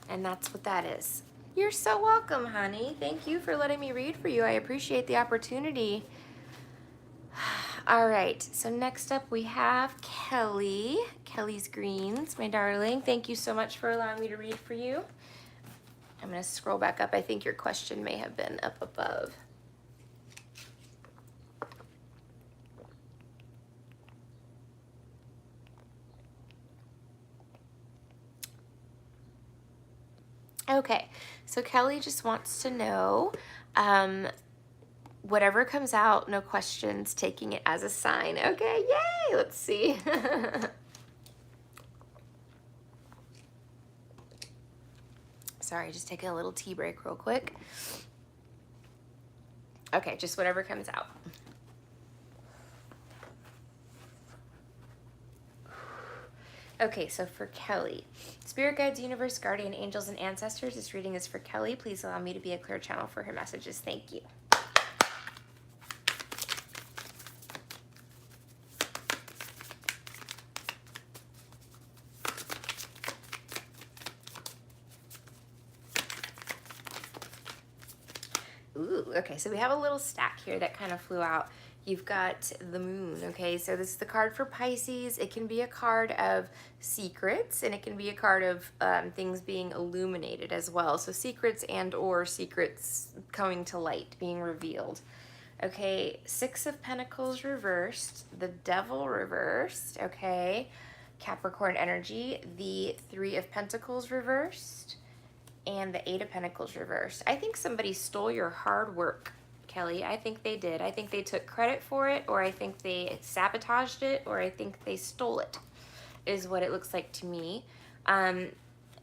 And that's what that is. You're so welcome, honey. Thank you for letting me read for you. I appreciate the opportunity. All right, so next up we have Kelly. Kelly's Greens, my darling. Thank you so much for allowing me to read for you. I'm going to scroll back up. I think your question may have been up above. Okay, so Kelly just wants to know, whatever comes out, no questions, taking it as a sign. Okay, yay, let's see. Sorry, just taking a little tea break real quick. Okay, just whatever comes out. Okay, so for Kelly, Spirit Guides, Universe, Guardian Angels, and Ancestors, this reading is for Kelly. Please allow me to be a clear channel for her messages. Thank you. Ooh, okay, so we have a little stack here that kind of flew out. You've got the moon, okay? So this is the card for Pisces. It can be a card of secrets, and it can be a card of things being illuminated as well. So secrets and or secrets coming to light, being revealed. Okay, Six of Pentacles reversed, the Devil reversed, okay? Capricorn energy, the Three of Pentacles reversed, and the Eight of Pentacles reversed. I think somebody stole your hard work, Kelly. I think they did. I think they took credit for it, or I think they sabotaged it, or I think they stole it, is what it looks like to me. And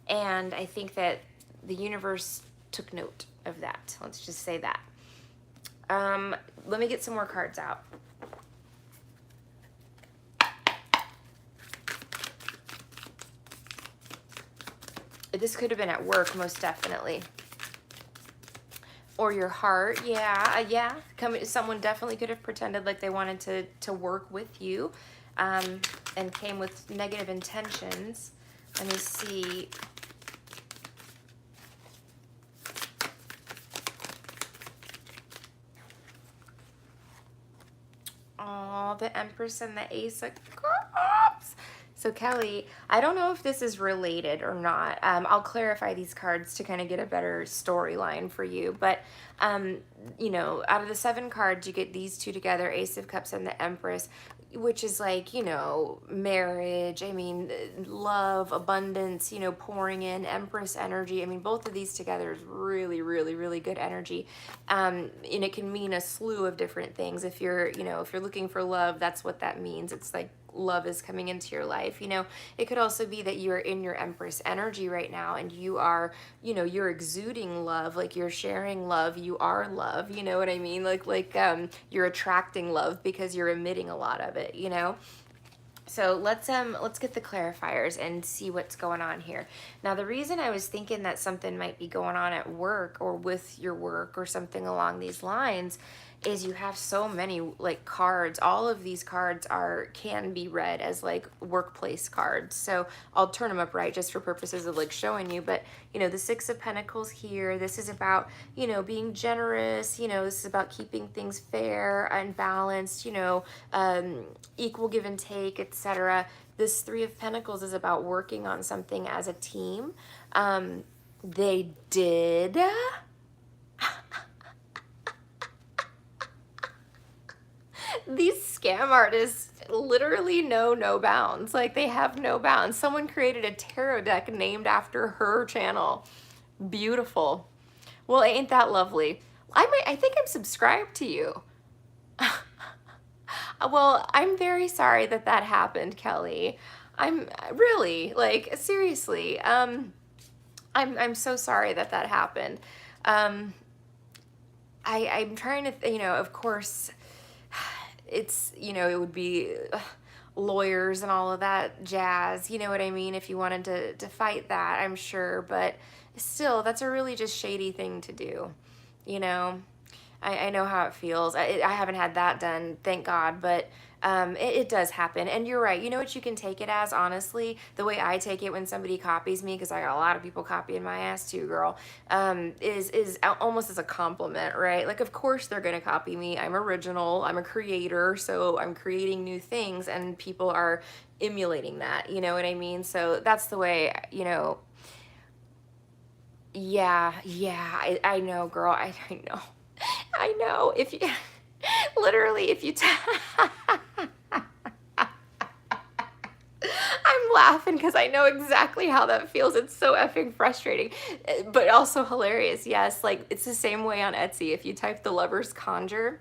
I think that the universe took note of that. Let's just say that. Let me get some more cards out. This could have been at work, most definitely. Or your heart, yeah. Someone definitely could have pretended like they wanted to work with you, and came with negative intentions. Let me see. Oh, the Empress and the Ace of Cups. So Kelly, I don't know if this is related or not. I'll clarify these cards to kind of get a better storyline for you. But, you know, out of the 7 cards, you get these two together, Ace of Cups and the Empress, which is like, you know, marriage, I mean, love, abundance, you know, pouring in, Empress energy. I mean, both of these together is really, really, really good energy. And it can mean a slew of different things. If you're, you know, if you're looking for love, that's what that means. It's like love is coming into your life. You know, it could also be that you're in your Empress energy right now and you are, you know, you're exuding love, like you're sharing love, you are love, you know what I mean? Like you're attracting love because you're emitting a lot of it, you know? So let's get the clarifiers and see what's going on here. Now, the reason I was thinking that something might be going on at work or with your work or something along these lines is you have so many like cards. All of these cards can be read as like workplace cards. So I'll turn them up right just for purposes of like showing you. But you know, the Six of Pentacles here, this is about, you know, being generous, you know, this is about keeping things fair and balanced, you know, equal give and take, etc. This Three of Pentacles is about working on something as a team. They did these scam artists literally know no bounds. Like, they have no bounds. Someone created a tarot deck named after her channel. Beautiful. Well, ain't that lovely? I think I'm subscribed to you. Well, I'm very sorry that happened, Kelly. I'm really, like, seriously, I'm so sorry that happened. I'm trying to, of course, it's, it would be lawyers and all of that jazz, you know what I mean, if you wanted to fight that, I'm sure, but still, that's a really just shady thing to do, you know. I know how it feels. I haven't had that done, thank God, but it does happen. And you're right. You know what you can take it as, honestly? The way I take it when somebody copies me, because I got a lot of people copying my ass too, girl, is almost as a compliment, right? Like, of course they're going to copy me. I'm original. I'm a creator, so I'm creating new things, and people are emulating that. You know what I mean? So that's the way, yeah, I know, girl. I know. I know. If you literally, if you I'm laughing because I know exactly how that feels. It's so effing frustrating, but also hilarious. Yes, like it's the same way on Etsy. If you type "The Lover's Conjure"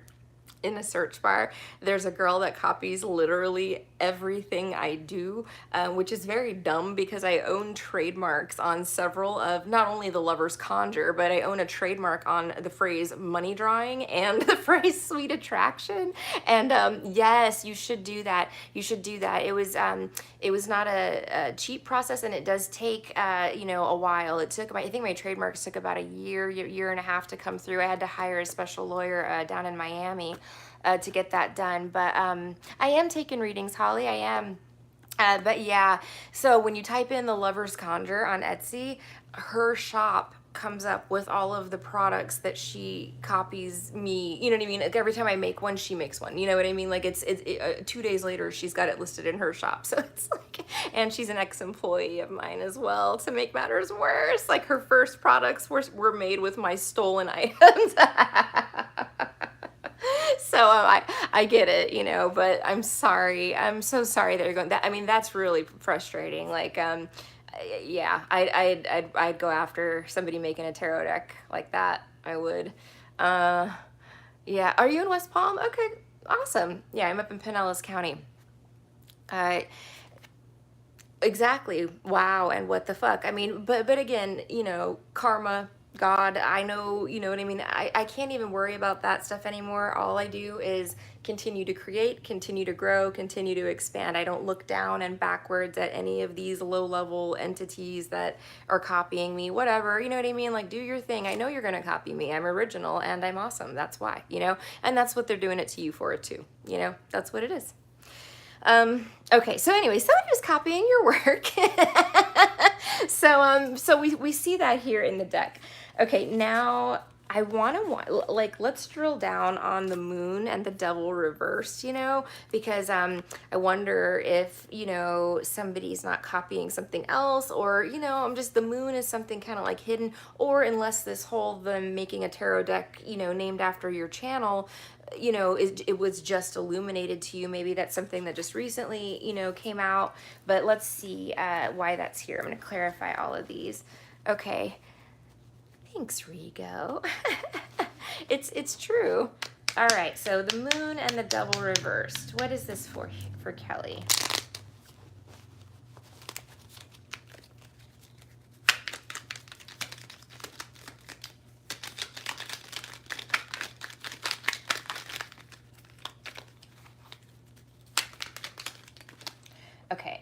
in a search bar, there's a girl that copies literally everything I do, which is very dumb because I own trademarks on several of not only The Lover's Conjure, but I own a trademark on the phrase money drawing and the phrase sweet attraction. And yes, you should do that. You should do that. It was not a cheap process, and it does take a while. It took I think my trademarks took about a year and a half to come through. I had to hire a special lawyer down in Miami to get that done. But I am taking readings, Holly. I am. But yeah, so when you type in "The Lover's Conjure" on Etsy, her shop comes up with all of the products that she copies me. You know what I mean? Like every time I make one, she makes one. You know what I mean? Like it's 2 days later, she's got it listed in her shop. So it's like, and she's an ex-employee of mine as well. To make matters worse, like her first products were made with my stolen items. So I get it, but I'm sorry. I'm so sorry that you're going that. I mean, that's really frustrating. Like, yeah, I'd go after somebody making a tarot deck like that. I would. Yeah. Are you in West Palm? Okay, awesome. Yeah, I'm up in Pinellas County. Exactly. Wow. And what the fuck? I mean, but again, karma, God, I know, you know what I mean? I can't even worry about that stuff anymore. All I do is continue to create, continue to grow, continue to expand. I don't look down and backwards at any of these low-level entities that are copying me, whatever, you know what I mean? Like, do your thing. I know you're going to copy me. I'm original and I'm awesome. That's why, and that's what they're doing it to you for too. That's what it is. Okay, so anyway, somebody was copying your work. So we see that here in the deck. Okay, now I want to, let's drill down on the moon and the devil reversed, because I wonder if, somebody's not copying something else, or, I'm just, the moon is something kind of like hidden, or unless this whole, them making a tarot deck, named after your channel, it was just illuminated to you. Maybe that's something that just recently, came out, but let's see why that's here. I'm going to clarify all of these. Okay. Thanks, Rigo. It's true. All right, so the moon and the devil reversed. What is this for Kelly? Okay.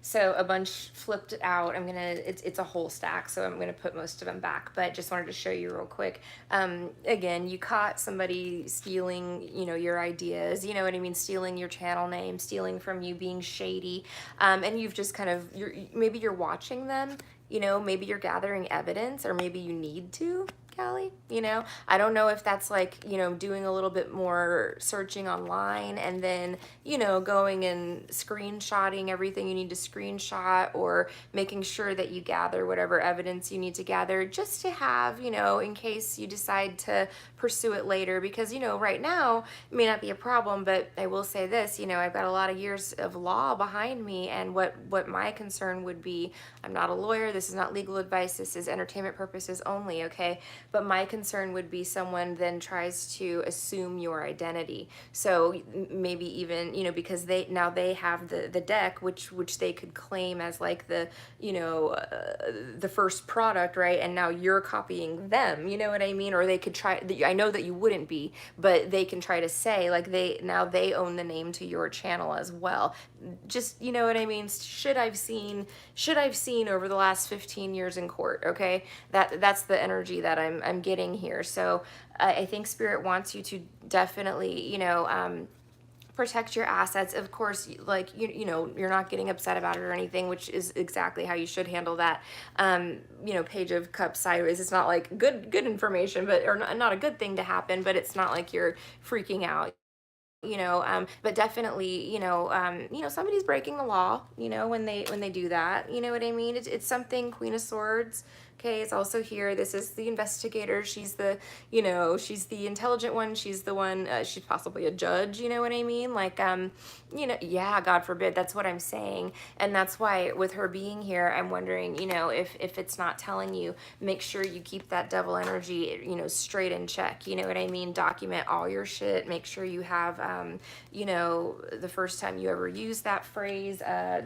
So a bunch flipped out. It's a whole stack, so I'm gonna put most of them back, but just wanted to show you real quick. Again, you caught somebody stealing, your ideas, you know what I mean? Stealing your channel name, stealing from you, being shady. And you've just kind of, maybe you're watching them, maybe you're gathering evidence, or maybe you need to, Callie, I don't know if that's like, doing a little bit more searching online and then, going and screenshotting everything you need to screenshot, or making sure that you gather whatever evidence you need to gather just to have, in case you decide to pursue it later, because, right now it may not be a problem, but I will say this, I've got a lot of years of law behind me, and what my concern would be, I'm not a lawyer, this is not legal advice, this is entertainment purposes only, okay? but my concern would be someone then tries to assume your identity. So maybe even, you know, because they have the deck, which they could claim as like the, you know, the first product, right? And now you're copying them, you know what I mean? Or they could try, I know that you wouldn't be, but they can try to say like now they own the name to your channel as well. Just, you know what I mean? Should I've seen over the last 15 years in court, okay? That's the energy that I'm getting here. So I think Spirit wants you to definitely, you know, protect your assets. Of course, like, you know, you're not getting upset about it or anything, which is exactly how you should handle that. You know, Page of Cups sideways, it's not like good information, but, or not a good thing to happen, but it's not like you're freaking out, you know. But definitely, you know, somebody's breaking the law, you know, when they do that, you know what I mean? It's something. Queen of Swords, okay, it's also here. This is the investigator. She's the, you know, she's the intelligent one. She's the one, she's possibly a judge, you know what I mean? Like, you know, yeah, God forbid, that's what I'm saying. And that's why with her being here, I'm wondering, you know, if it's not telling you, make sure you keep that devil energy, you know, straight in check, you know what I mean? Document all your shit. Make sure you have, you know, the first time you ever use that phrase,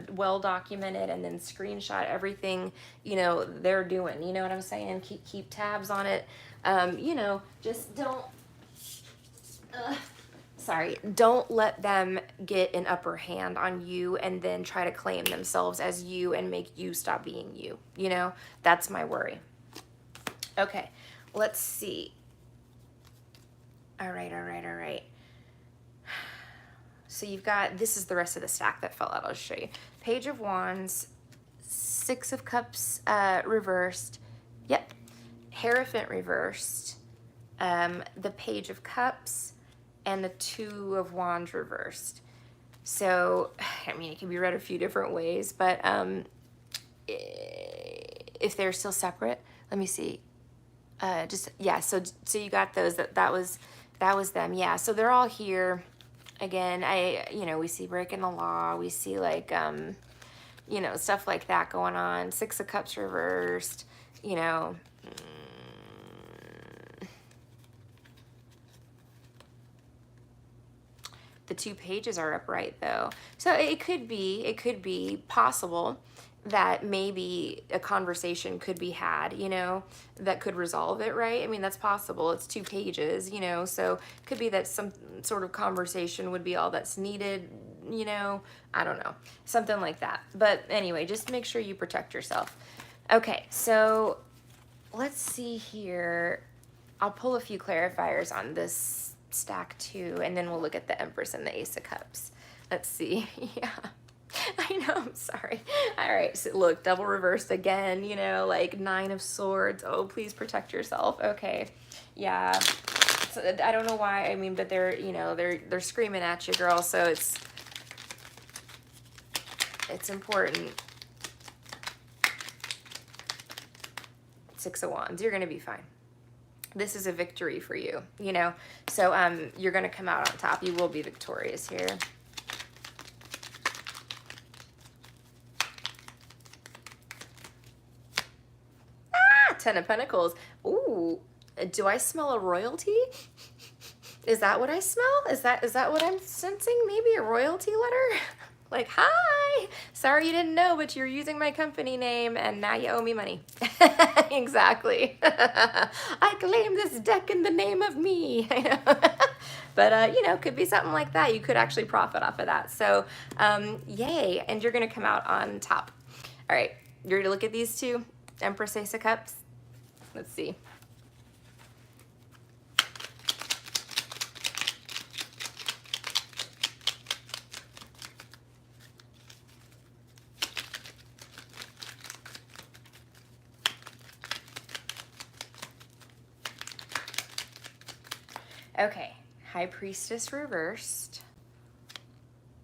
well documented, and then screenshot everything, you know, they're doing, you know what I'm saying? Keep tabs on it. You know, just don't, don't let them get an upper hand on you and then try to claim themselves as you and make you stop being you. You know, that's my worry. Okay, let's see. All right. So you've got, this is the rest of the stack that fell out. I'll show you. Page of Wands, Six of Cups reversed. Yep. Hierophant reversed. The Page of Cups and the Two of Wands reversed. So, I mean, it can be read a few different ways, but if they're still separate, let me see. Just, yeah, so you got those, that was them. Yeah, so they're all here. Again, you know, we see breaking the law. We see like, you know, stuff like that going on. Six of Cups reversed, you know. The two pages are upright though. So it could be possible that maybe a conversation could be had, you know, that could resolve it, right? I mean, that's possible. It's two pages, you know, so it could be that some sort of conversation would be all that's needed, you know, I don't know, something like that. But anyway, just make sure you protect yourself. Okay, so let's see here. I'll pull a few clarifiers on this stack too, and then we'll look at the Empress and the Ace of Cups. Let's see. Yeah. I know, I'm sorry. All right, so look, double reversed again, you know, like Nine of Swords. Oh, please protect yourself. Okay, yeah. So, I don't know why, I mean, but they're, you know, they're screaming at you, girl, so it's important. Six of Wands, you're gonna be fine. This is a victory for you, you know, so you're gonna come out on top. You will be victorious here. Ten of Pentacles. Ooh, do I smell a royalty? Is that what I smell? Is that what I'm sensing? Maybe a royalty letter? Like, hi, sorry you didn't know, but you're using my company name and now you owe me money. Exactly. I claim this deck in the name of me. I know. But, you know, could be something like that. You could actually profit off of that. So, yay. And you're going to come out on top. All right. You ready to look at these two? Empress, Ace of Cups. Let's see. Okay, High Priestess reversed.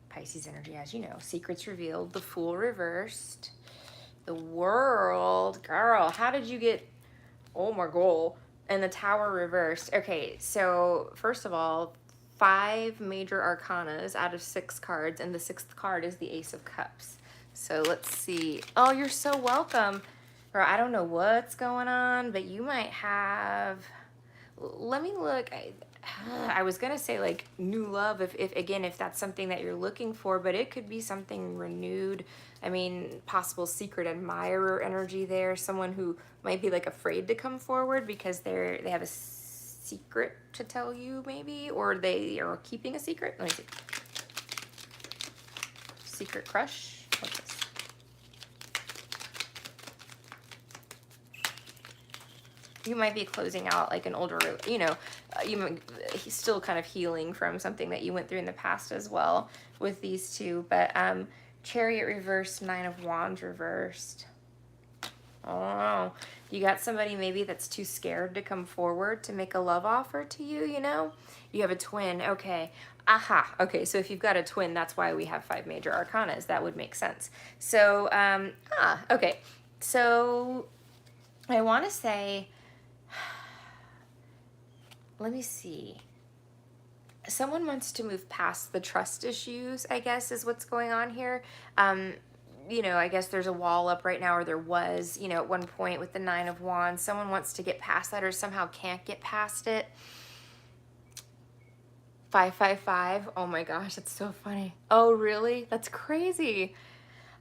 Pisces energy, as you know. Secrets revealed. The Fool reversed. The World. Girl, how did you get... Oh my god. And the Tower reversed. Okay, so first of all, 5 major arcanas out of 6 cards, and the 6th card is the Ace of Cups. So let's see. Oh, you're so welcome. or I don't know what's going on, but you might have, let me look. I was gonna say like new love if again if that's something that you're looking for, but it could be something renewed. I mean, possible secret admirer energy there, someone who might be like afraid to come forward because they have a secret to tell you maybe, or they are keeping a secret. Let me see. Secret crush. What's this? You might be closing out like an older, he's still kind of healing from something that you went through in the past as well with these two. But Chariot reversed, Nine of Wands reversed. Oh, you got somebody maybe that's too scared to come forward to make a love offer to you, You have a twin. Okay. Aha. Okay, so if you've got a twin, that's why we have 5 major arcanas. That would make sense. So, okay. So I want to say, let me see. Someone wants to move past the trust issues, I guess, is what's going on here. I guess there's a wall up right now, or there was, at one point with the 9 of Wands. Someone wants to get past that or somehow can't get past it. 555. Oh my gosh, that's so funny. Oh, really? That's crazy.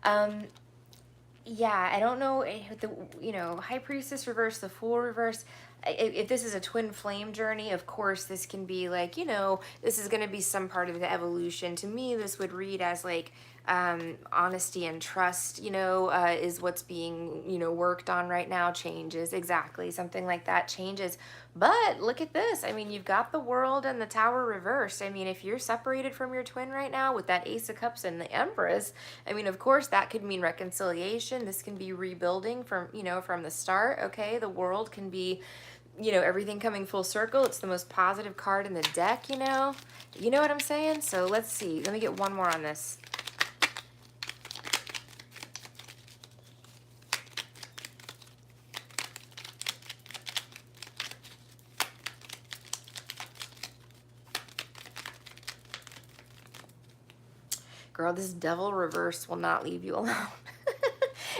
Yeah, I don't know, the, High Priestess reverse, the Fool reverse. If this is a twin flame journey, of course, this can be like, this is going to be some part of the evolution. To me, this would read as like honesty and trust, is what's being, worked on right now. Changes, exactly. Something like that changes. But look at this. I mean, you've got the World and the Tower reversed. I mean, if you're separated from your twin right now with that Ace of Cups and the Empress, I mean, of course, that could mean reconciliation. This can be rebuilding from, from the start. Okay. The World can be, everything coming full circle. It's the most positive card in the deck, You know what I'm saying? So let's see. Let me get one more on this. Girl, this Devil reverse will not leave you alone.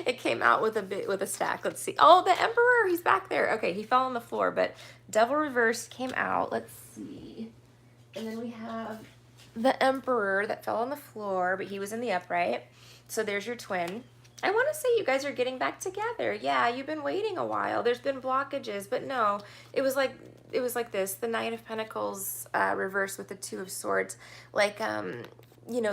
It came out with a stack. Let's see. Oh, the Emperor, he's back there. Okay, he fell on the floor, but Devil reverse came out. Let's see. And then we have the Emperor that fell on the floor, but he was in the upright. So there's your twin. I want to say you guys are getting back together. Yeah, you've been waiting a while. There's been blockages, but no, it was like this. The Knight of Pentacles reversed with the Two of Swords. Like,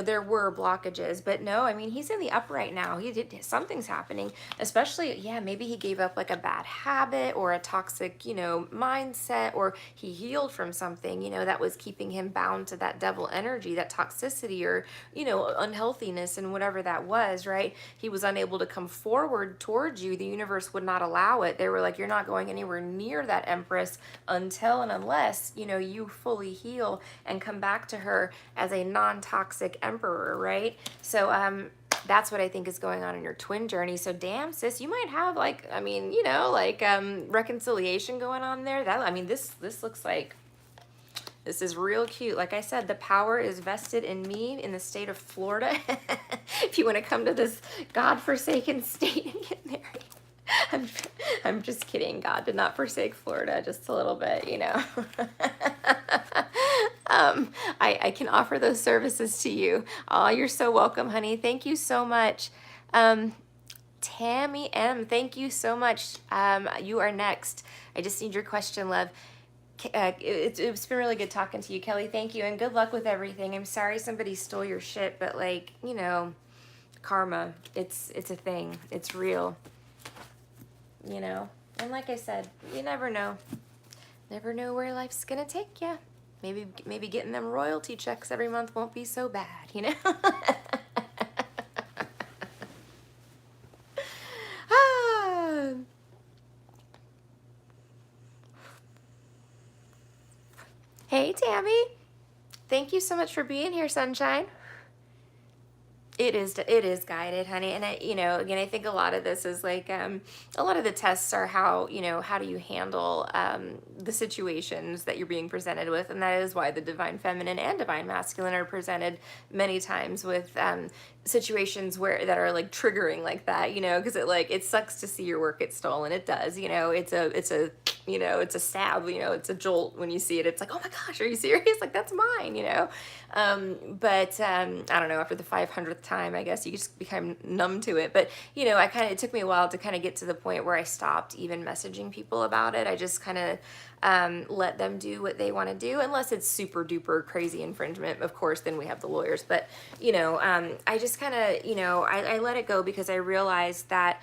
there were blockages, but no, I mean, he's in the upright now. Something's happening, especially, yeah, maybe he gave up like a bad habit or a toxic, mindset, or he healed from something, that was keeping him bound to that devil energy, that toxicity or, unhealthiness and whatever that was, right? He was unable to come forward towards you. The universe would not allow it. They were like, you're not going anywhere near that Empress until and unless, you fully heal and come back to her as a non-toxic Emperor, right? So that's what I think is going on in your twin journey. So damn, sis, you might have like, I mean, reconciliation going on there. This looks like this is real cute. Like I said, the power is vested in me in the state of Florida. If you want to come to this godforsaken state and get married. I'm just kidding. God did not forsake Florida, just a little bit, I can offer those services to you. Oh, you're so welcome, honey. Thank you so much. Tammy M, thank you so much. You are next. I just need your question, love. It's been really good talking to you, Kelly. Thank you, and good luck with everything. I'm sorry somebody stole your shit, but like, karma, it's a thing. It's real. And like I said, you never know. Never know where life's gonna take you. Maybe getting them royalty checks every month won't be so bad, Ah. Hey, Tammy. Thank you so much for being here, sunshine. It is guided, honey. And I, again, I think a lot of this is like, a lot of the tests are how, how do you handle the situations that you're being presented with. And that is why the divine feminine and divine masculine are presented many times with situations that are like triggering like that, because it sucks to see your work get stolen. It does, it's a stab, it's a jolt when you see it. It's like, oh my gosh, are you serious? Like, that's mine, but I don't know, after the 500th time, I guess you just become numb to it. But, it took me a while to kind of get to the point where I stopped even messaging people about it. I just kind of let them do what they want to do, unless it's super duper crazy infringement. Of course, then we have the lawyers. But, I just kind of, I let it go because I realized that,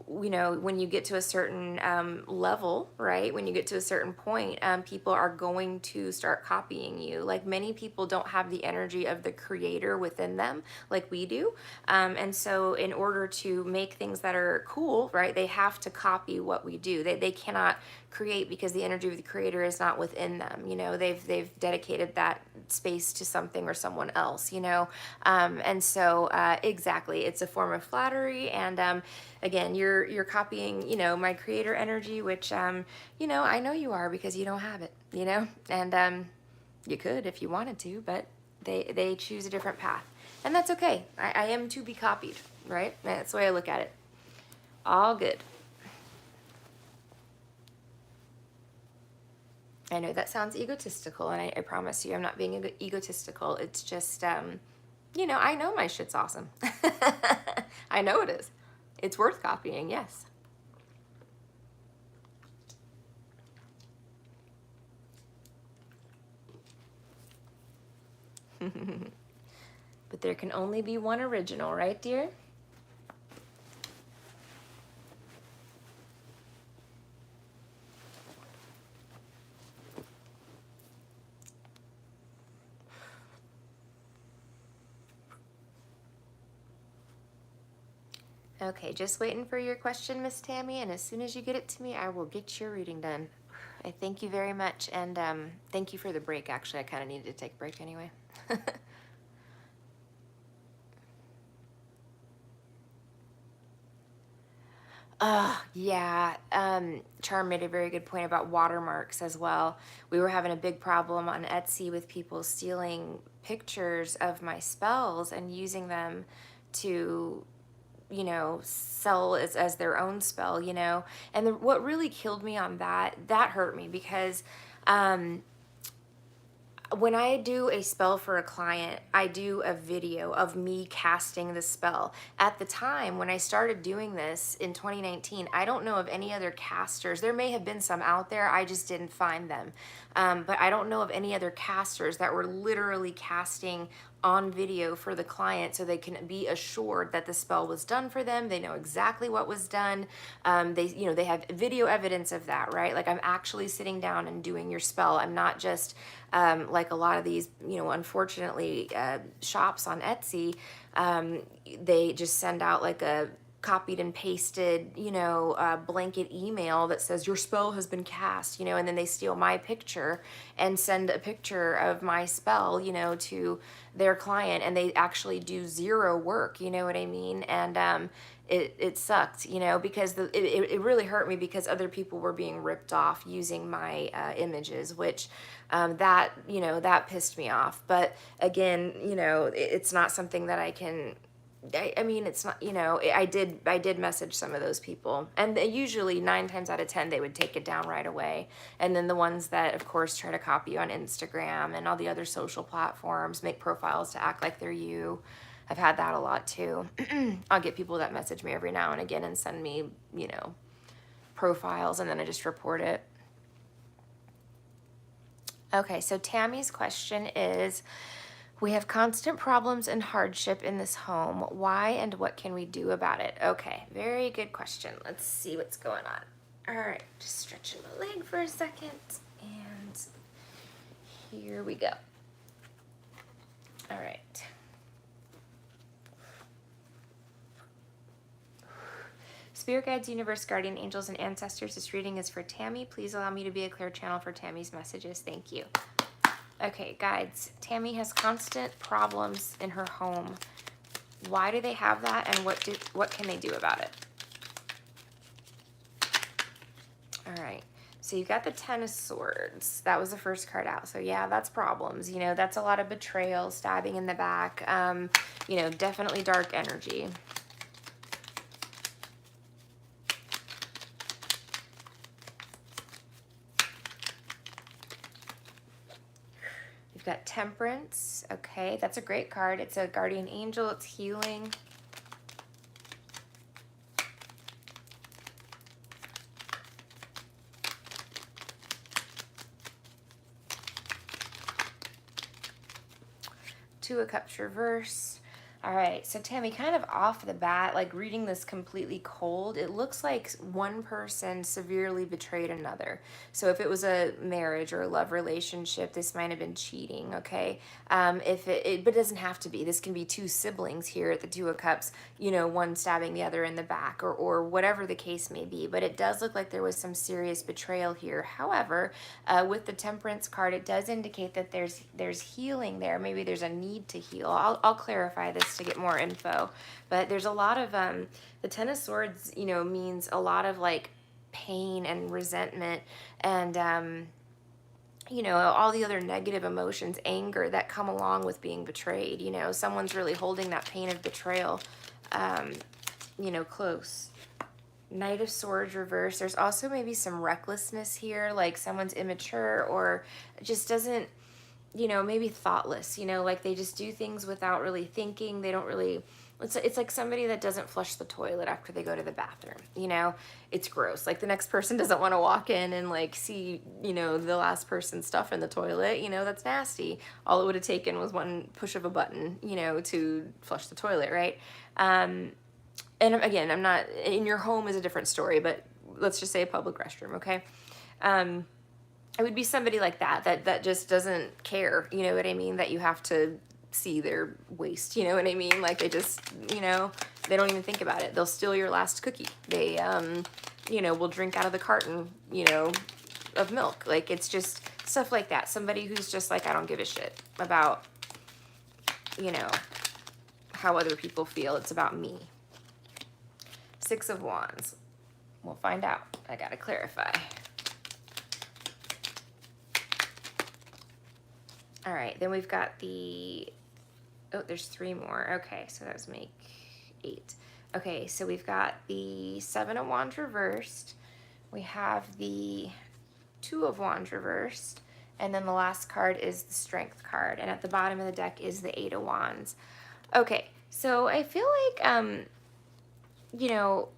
when you get to a certain level, right? When you get to a certain point, people are going to start copying you. Like, many people don't have the energy of the creator within them like we do. And so in order to make things that are cool, right, they have to copy what we do. They cannot create because the energy of the creator is not within them. They've dedicated that space to something or someone else, and so exactly, it's a form of flattery. And again, you're copying, my creator energy, which I know you are, because you don't have it, and you could if you wanted to, but they choose a different path, and that's okay. I am to be copied, right? That's the way I look at it. All good. I know that sounds egotistical, and I promise you I'm not being egotistical. It's just, I know my shit's awesome. I know it is. It's worth copying, yes. But there can only be one original, right, dear? Okay, just waiting for your question, Miss Tammy, and as soon as you get it to me, I will get your reading done. I thank you very much, and thank you for the break. Actually, I kind of needed to take a break anyway. Yeah. Charm made a very good point about watermarks as well. We were having a big problem on Etsy with people stealing pictures of my spells and using them to, sell as their own spell, And what really killed me on that hurt me because when I do a spell for a client, I do a video of me casting the spell. At the time when I started doing this in 2019, I don't know of any other casters. There may have been some out there, I just didn't find them. But I don't know of any other casters that were literally casting on video for the client so they can be assured that the spell was done for them. They know exactly what was done. They have video evidence of that, right? Like, I'm actually sitting down and doing your spell. I'm not just like a lot of these, unfortunately, shops on Etsy, they just send out like a copied and pasted, blanket email that says your spell has been cast, and then they steal my picture and send a picture of my spell, to their client, and they actually do zero work, you know what I mean? And it sucked, because it really hurt me because other people were being ripped off using my images, which that pissed me off. But again, it's not something that I can. I mean, it's not, I did message some of those people, and usually 9 times out of 10 they would take it down right away. And then the ones that, of course, try to copy you on Instagram and all the other social platforms, make profiles to act like they're you. I've had that a lot too. I'll get people that message me every now and again and send me, profiles, and then I just report it. Okay, so Tammy's question is, we have constant problems and hardship in this home. Why and what can we do about it? Okay, very good question. Let's see what's going on. All right, just stretching my leg for a second, and here we go. All right. Spirit guides, universe, guardian angels, and ancestors, this reading is for Tammy. Please allow me to be a clear channel for Tammy's messages. Thank you. Okay, guides, Tammy has constant problems in her home Why do they have that, and what can they do about it? All right. So you got the Ten of Swords. That was the first card out. So yeah, that's problems. You know, that's a lot of betrayal, stabbing in the back. You know, definitely dark energy. You've got Temperance. Okay, that's a great card. It's a guardian angel. It's healing. Two of Cups reverse. All right, so Tammy, kind of off the bat, like reading this completely cold, it looks like one person severely betrayed another. So if it was a marriage or a love relationship, this might have been cheating, okay? But it doesn't have to be. This can be two siblings here at the Two of Cups, you know, one stabbing the other in the back, or whatever the case may be. But it does look like there was some serious betrayal here. However, with the Temperance card, it does indicate that there's healing there. Maybe there's a need to heal. I'll clarify this to get more info, but there's a lot of the Ten of Swords, you know, means a lot of like pain and resentment and you know, all the other negative emotions, anger that come along with being betrayed. You know, someone's really holding that pain of betrayal you know, close. Knight of Swords reverse. There's also maybe some recklessness here, like someone's immature or just doesn't, you know, maybe thoughtless, you know, like they just do things without really thinking. They don't really, it's like somebody that doesn't flush the toilet after they go to the bathroom, you know, it's gross. Like the next person doesn't want to walk in and like see, you know, the last person's stuff in the toilet, you know, that's nasty. All it would have taken was one push of a button, you know, to flush the toilet, right? And again, I'm not, in your home is a different story, but let's just say a public restroom, okay? It would be somebody like that just doesn't care, you know what I mean? That you have to see their waste, you know what I mean? Like they just, you know, they don't even think about it. They'll steal your last cookie. They, you know, will drink out of the carton, you know, of milk. Like it's just stuff like that. Somebody who's just like, I don't give a shit about, you know, how other people feel. It's about me. Six of Wands. We'll find out. I gotta clarify. All right, then we've got the, oh, there's three more. Okay, so that was make 8. Okay, so we've got the Seven of Wands reversed. We have the Two of Wands reversed. And then the last card is the Strength card. And at the bottom of the deck is the Eight of Wands. Okay, so I feel like, you know,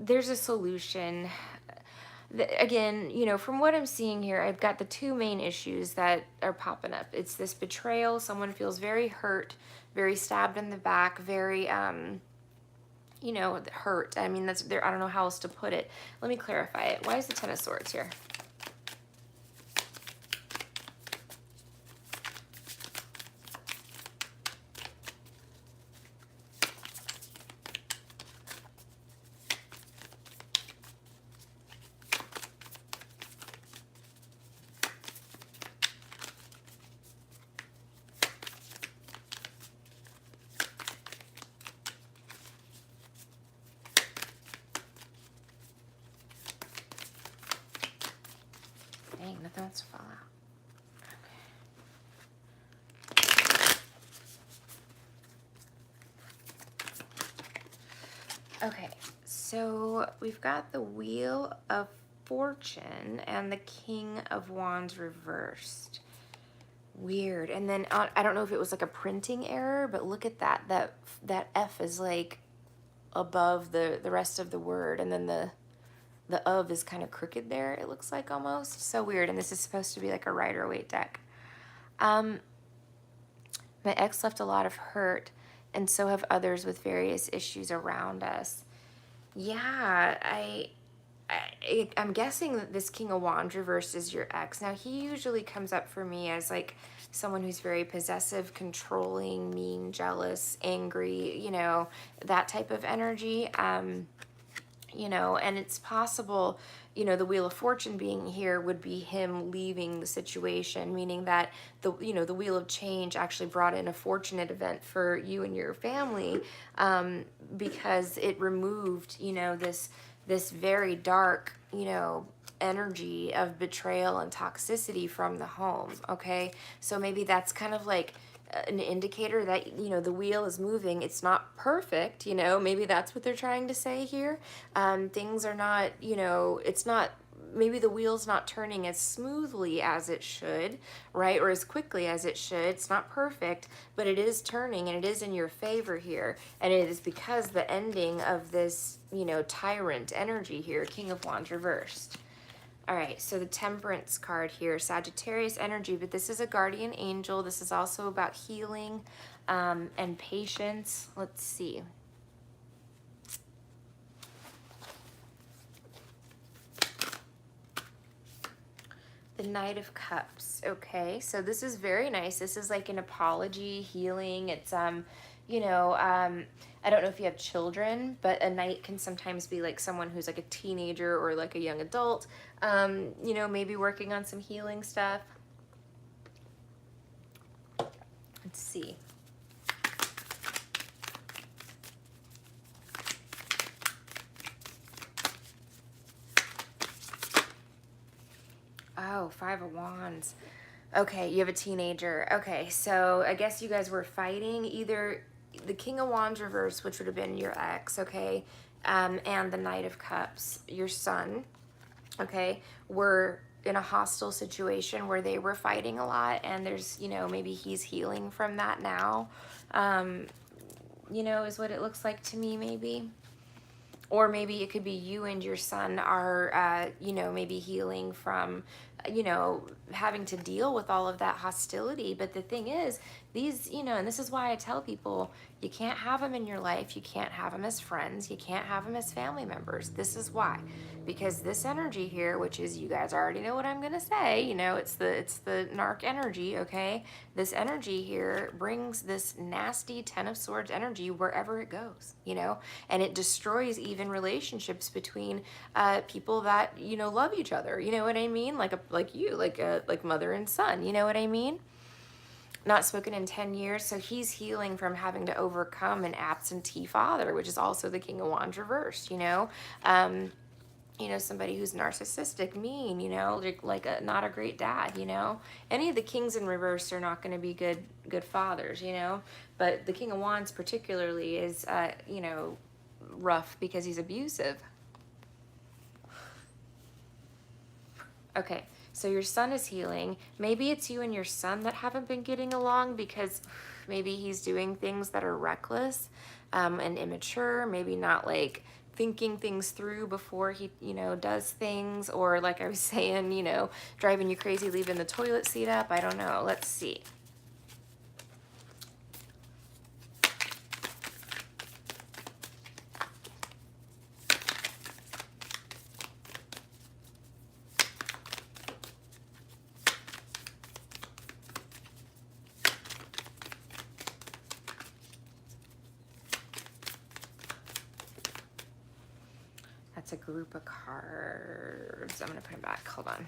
there's a solution. Again, you know, from what I'm seeing here, I've got the two main issues that are popping up. It's this betrayal. Someone feels very hurt, very stabbed in the back, very, you know, hurt. I mean, that's there. I don't know how else to put it. Let me clarify it. Why is the Ten of Swords here? Dang, nothing wants to fall out. Okay, so we've got the Wheel of Fortune and the King of Wands reversed. Weird. And then I don't know if it was like a printing error, but look at that. That F is like above the rest of the word, and then the of is kind of crooked there, it looks like almost. So weird. And this is supposed to be like a Rider-Waite deck. My ex left a lot of hurt, and so have others with various issues around us. Yeah, I'm guessing that this King of Wands reversed is your ex. Now, he usually comes up for me as like someone who's very possessive, controlling, mean, jealous, angry, you know, that type of energy. you know, and it's possible, you know, the Wheel of Fortune being here would be him leaving the situation, meaning that the, you know, the Wheel of Change actually brought in a fortunate event for you and your family, because it removed, you know, this very dark, you know, energy of betrayal and toxicity from the home. Okay, so maybe that's kind of like an indicator that, you know, the wheel is moving. It's not perfect, you know, maybe that's what they're trying to say here. Things are not, you know, it's not, maybe the wheel's not turning as smoothly as it should, right? Or as quickly as it should. It's not perfect, but it is turning, and it is in your favor here. And it is because the ending of this, you know, tyrant energy here, King of Wands reversed. All right, so the Temperance card here, Sagittarius energy, but this is a guardian angel. This is also about healing and patience. Let's see. The Knight of Cups. Okay, so this is very nice. This is like an apology, healing. It's, you know, I don't know if you have children, but a knight can sometimes be like someone who's like a teenager or like a young adult, you know, maybe working on some healing stuff. Let's see. Oh, Five of Wands. Okay, you have a teenager. Okay, so I guess you guys were fighting, either the King of Wands reverse, which would have been your ex, okay, and the Knight of Cups, your son, okay, were in a hostile situation where they were fighting a lot, and there's, you know, maybe he's healing from that now, you know, is what it looks like to me, maybe. Or maybe it could be you and your son are, you know, maybe healing from, you know, having to deal with all of that hostility. But the thing is, these, you know, and this is why I tell people, you can't have them in your life. You can't have them as friends. You can't have them as family members. This is why. Because this energy here, which is, you guys already know what I'm going to say, you know, it's the narc energy, okay? This energy here brings this nasty Ten of Swords energy wherever it goes, you know? And it destroys even relationships between people that, you know, love each other. You know what I mean? Like mother and son. You know what I mean? Not spoken in 10 years. So he's healing from having to overcome an absentee father, which is also the King of Wands reversed, you know? You know, somebody who's narcissistic, mean, you know, not a great dad, you know. Any of the kings in reverse are not going to be good fathers, you know. But the King of Wands particularly is, you know, rough because he's abusive. Okay, so your son is healing. Maybe it's you and your son that haven't been getting along because maybe he's doing things that are reckless and immature, maybe not like thinking things through before he, you know, does things, or like I was saying, you know, driving you crazy, leaving the toilet seat up. I don't know. Let's see. That's a group of cards. I'm going to put them back. Hold on.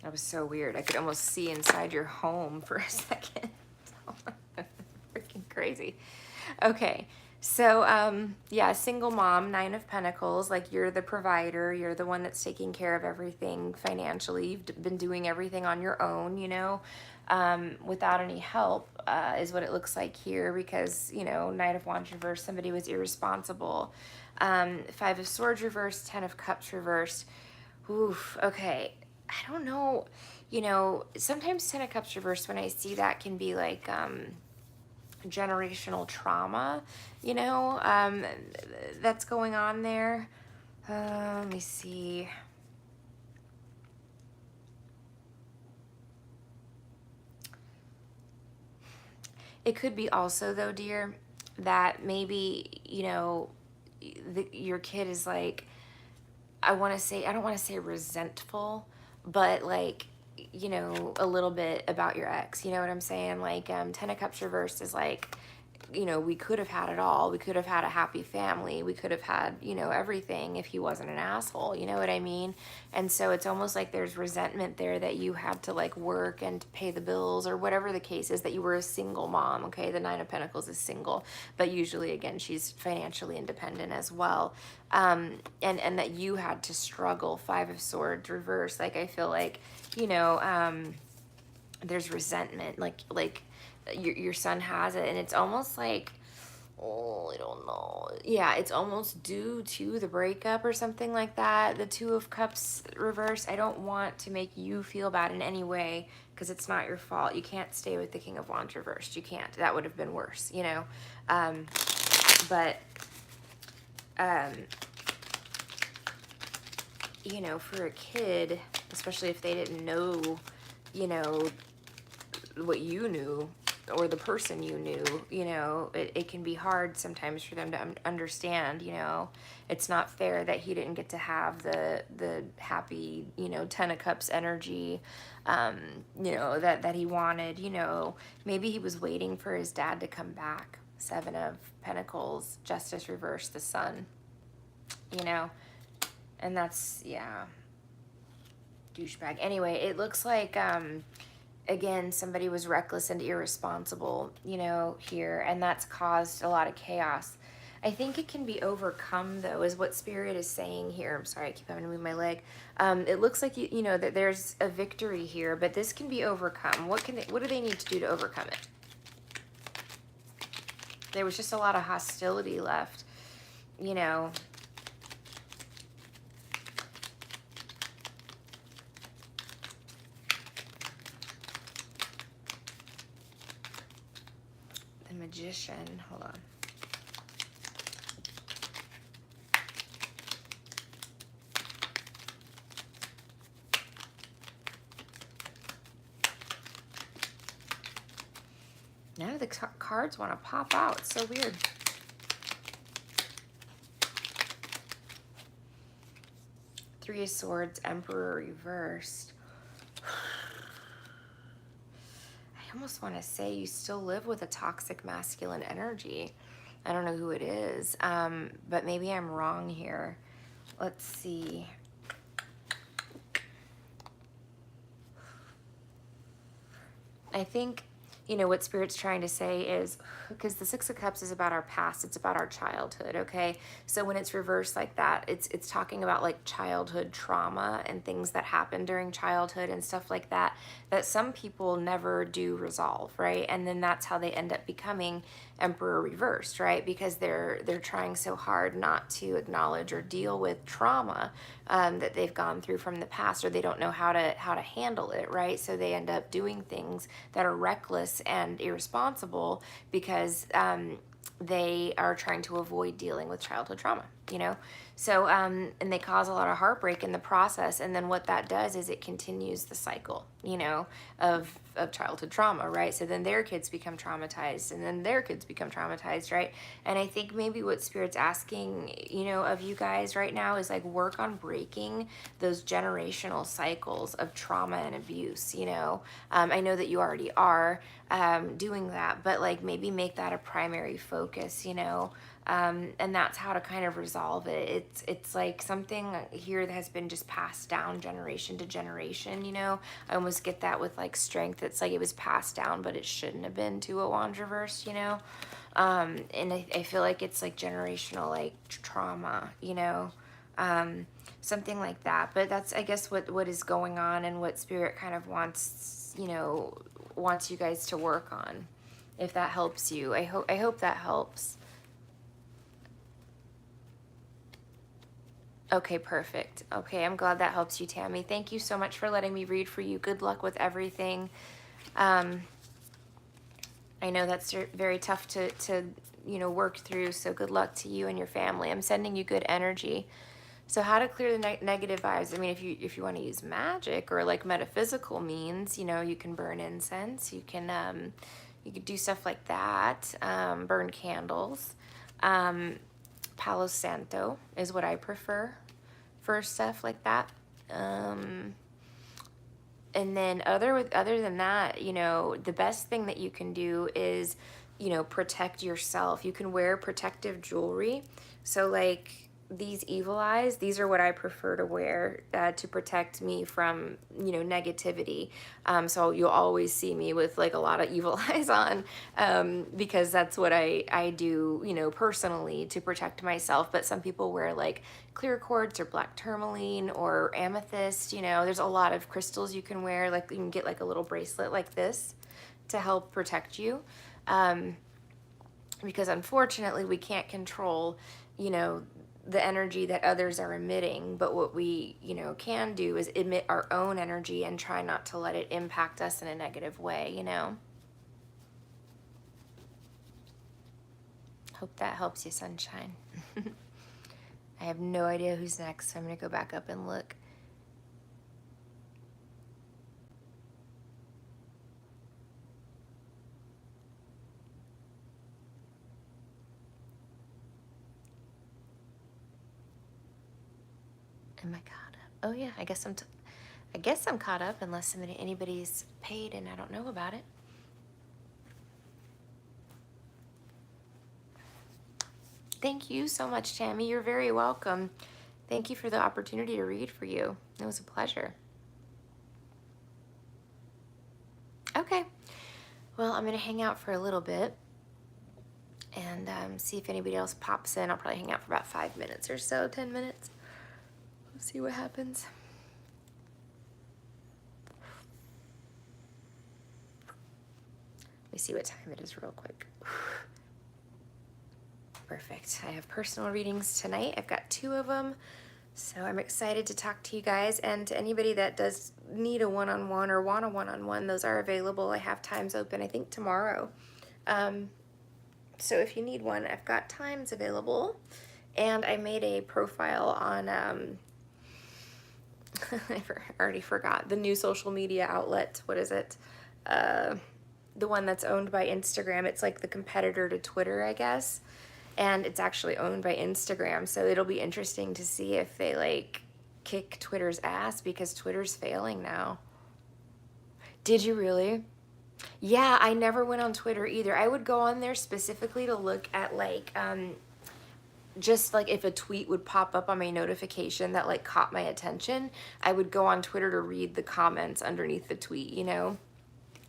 That was so weird. I could almost see inside your home for a second. Freaking crazy. Okay, so yeah, single mom, Nine of Pentacles, like you're the provider, you're the one that's taking care of everything financially. You've been doing everything on your own, you know, without any help, is what it looks like here, because, you know, Knight of Wands reversed, somebody was irresponsible. Five of Swords reversed, Ten of Cups reversed. Oof, okay. I don't know, you know, sometimes Ten of Cups reversed, when I see that, can be like generational trauma, you know, that's going on there. Let me see. It could be also, though, dear, that maybe, your kid is like, I don't want to say resentful, but like, a little bit about your ex. You know what I'm saying? Like, Ten of Cups reversed is like, we could have had it all. We could have had a happy family. We could have had, everything if he wasn't an asshole. You know what I mean? And so it's almost like there's resentment there that you had to like work and pay the bills or whatever the case is, that you were a single mom. Okay. The Nine of Pentacles is single, but usually, again, she's financially independent as well. And that you had to struggle. Five of Swords reverse. Like, I feel like, there's resentment, like your son has it, and it's almost like, oh, I don't know. Yeah, it's almost due to the breakup or something like that. The Two of Cups reverse. I don't want to make you feel bad in any way, because it's not your fault. You can't stay with the King of Wands reversed. You can't. That would have been worse, but for a kid, especially if they didn't know, what you knew, or the person you knew, it can be hard sometimes for them to understand, it's not fair that he didn't get to have the happy, Ten of Cups energy, that he wanted, maybe he was waiting for his dad to come back. Seven of Pentacles, Justice reversed, the Sun, and that's, yeah, douchebag. Anyway, it looks like, again, somebody was reckless and irresponsible, here, and that's caused a lot of chaos. I think it can be overcome, though, is what Spirit is saying here. I'm sorry, I keep having to move my leg. It looks like, that there's a victory here, but this can be overcome. What do they need to do to overcome it? There was just a lot of hostility left, The Magician, hold on. None of the cards want to pop out. It's so weird. Three of Swords, Emperor reversed. I almost want to say you still live with a toxic masculine energy. I don't know who it is, but maybe I'm wrong here. Let's see. I think, what Spirit's trying to say is, because the Six of Cups is about our past, it's about our childhood, okay? So when it's reversed like that, it's talking about like childhood trauma and things that happen during childhood and stuff like that some people never do resolve, right? And then that's how they end up becoming Emperor reversed, right? Because they're trying so hard not to acknowledge or deal with trauma that they've gone through from the past, or they don't know how to handle it, right? So they end up doing things that are reckless and irresponsible because they are trying to avoid dealing with childhood trauma, So, and they cause a lot of heartbreak in the process. And then what that does is it continues the cycle, of childhood trauma, right? So then their kids become traumatized, and then their kids become traumatized, right? And I think maybe what Spirit's asking, of you guys right now is like work on breaking those generational cycles of trauma and abuse, I know that you already are doing that, but like maybe make that a primary focus, and that's how to kind of resolve it. It's like something here that has been just passed down generation to generation, I almost get that with like Strength. It's like it was passed down, but it shouldn't have been to a Wand reversed, and I feel like it's like generational, like trauma, something like that. But that's, I guess, what is going on, and what Spirit kind of wants, wants you guys to work on, if that helps you. I hope that helps. Okay, perfect. Okay, I'm glad that helps you, Tammy. Thank you so much for letting me read for you. Good luck with everything. I know that's very tough to work through, so good luck to you and your family. I'm sending you good energy. So how to clear the negative vibes? I mean, if you want to use magic or like metaphysical means, you can burn incense. You can, You could do stuff like that, burn candles. Palo Santo is what I prefer for stuff like that. And then other than that, you know, the best thing that you can do is, you know, protect yourself. You can wear protective jewelry. So like these evil eyes, these are what I prefer to wear to protect me from, you know, negativity. So you'll always see me with like a lot of evil eyes on, because that's what I do, you know, personally to protect myself. But some people wear like clear quartz or black tourmaline or amethyst. You know, there's a lot of crystals you can wear. Like you can get like a little bracelet like this to help protect you. Because unfortunately we can't control, you know, the energy that others are emitting, but what we, you know, can do is emit our own energy and try not to let it impact us in a negative way, you know. Hope that helps you, sunshine. I have no idea who's next, so I'm gonna go back up and look. Am I caught up? Oh yeah, I guess I'm caught up unless anybody's paid and I don't know about it. Thank you so much, Tammy. You're very welcome. Thank you for the opportunity to read for you. It was a pleasure. Okay. Well, I'm going to hang out for a little bit and see if anybody else pops in. I'll probably hang out for about 5 minutes or so, 10 minutes. We'll see what happens. Let me see what time it is real quick. Perfect. I have personal readings tonight. I've got 2 of them. So I'm excited to talk to you guys, and to anybody that does need a one-on-one or want a one-on-one, those are available. I have times open, I think tomorrow. So if you need one, I've got times available. And I made a profile on, I already forgot, the new social media outlet. What is it? The one that's owned by Instagram. It's like the competitor to Twitter, I guess. And it's actually owned by Instagram, so it'll be interesting to see if they like kick Twitter's ass, because Twitter's failing now. Did you really? Yeah, I never went on Twitter either. I would go on there specifically to look at like just like if a tweet would pop up on my notification that like caught my attention, I would go on Twitter to read the comments underneath the tweet, you know.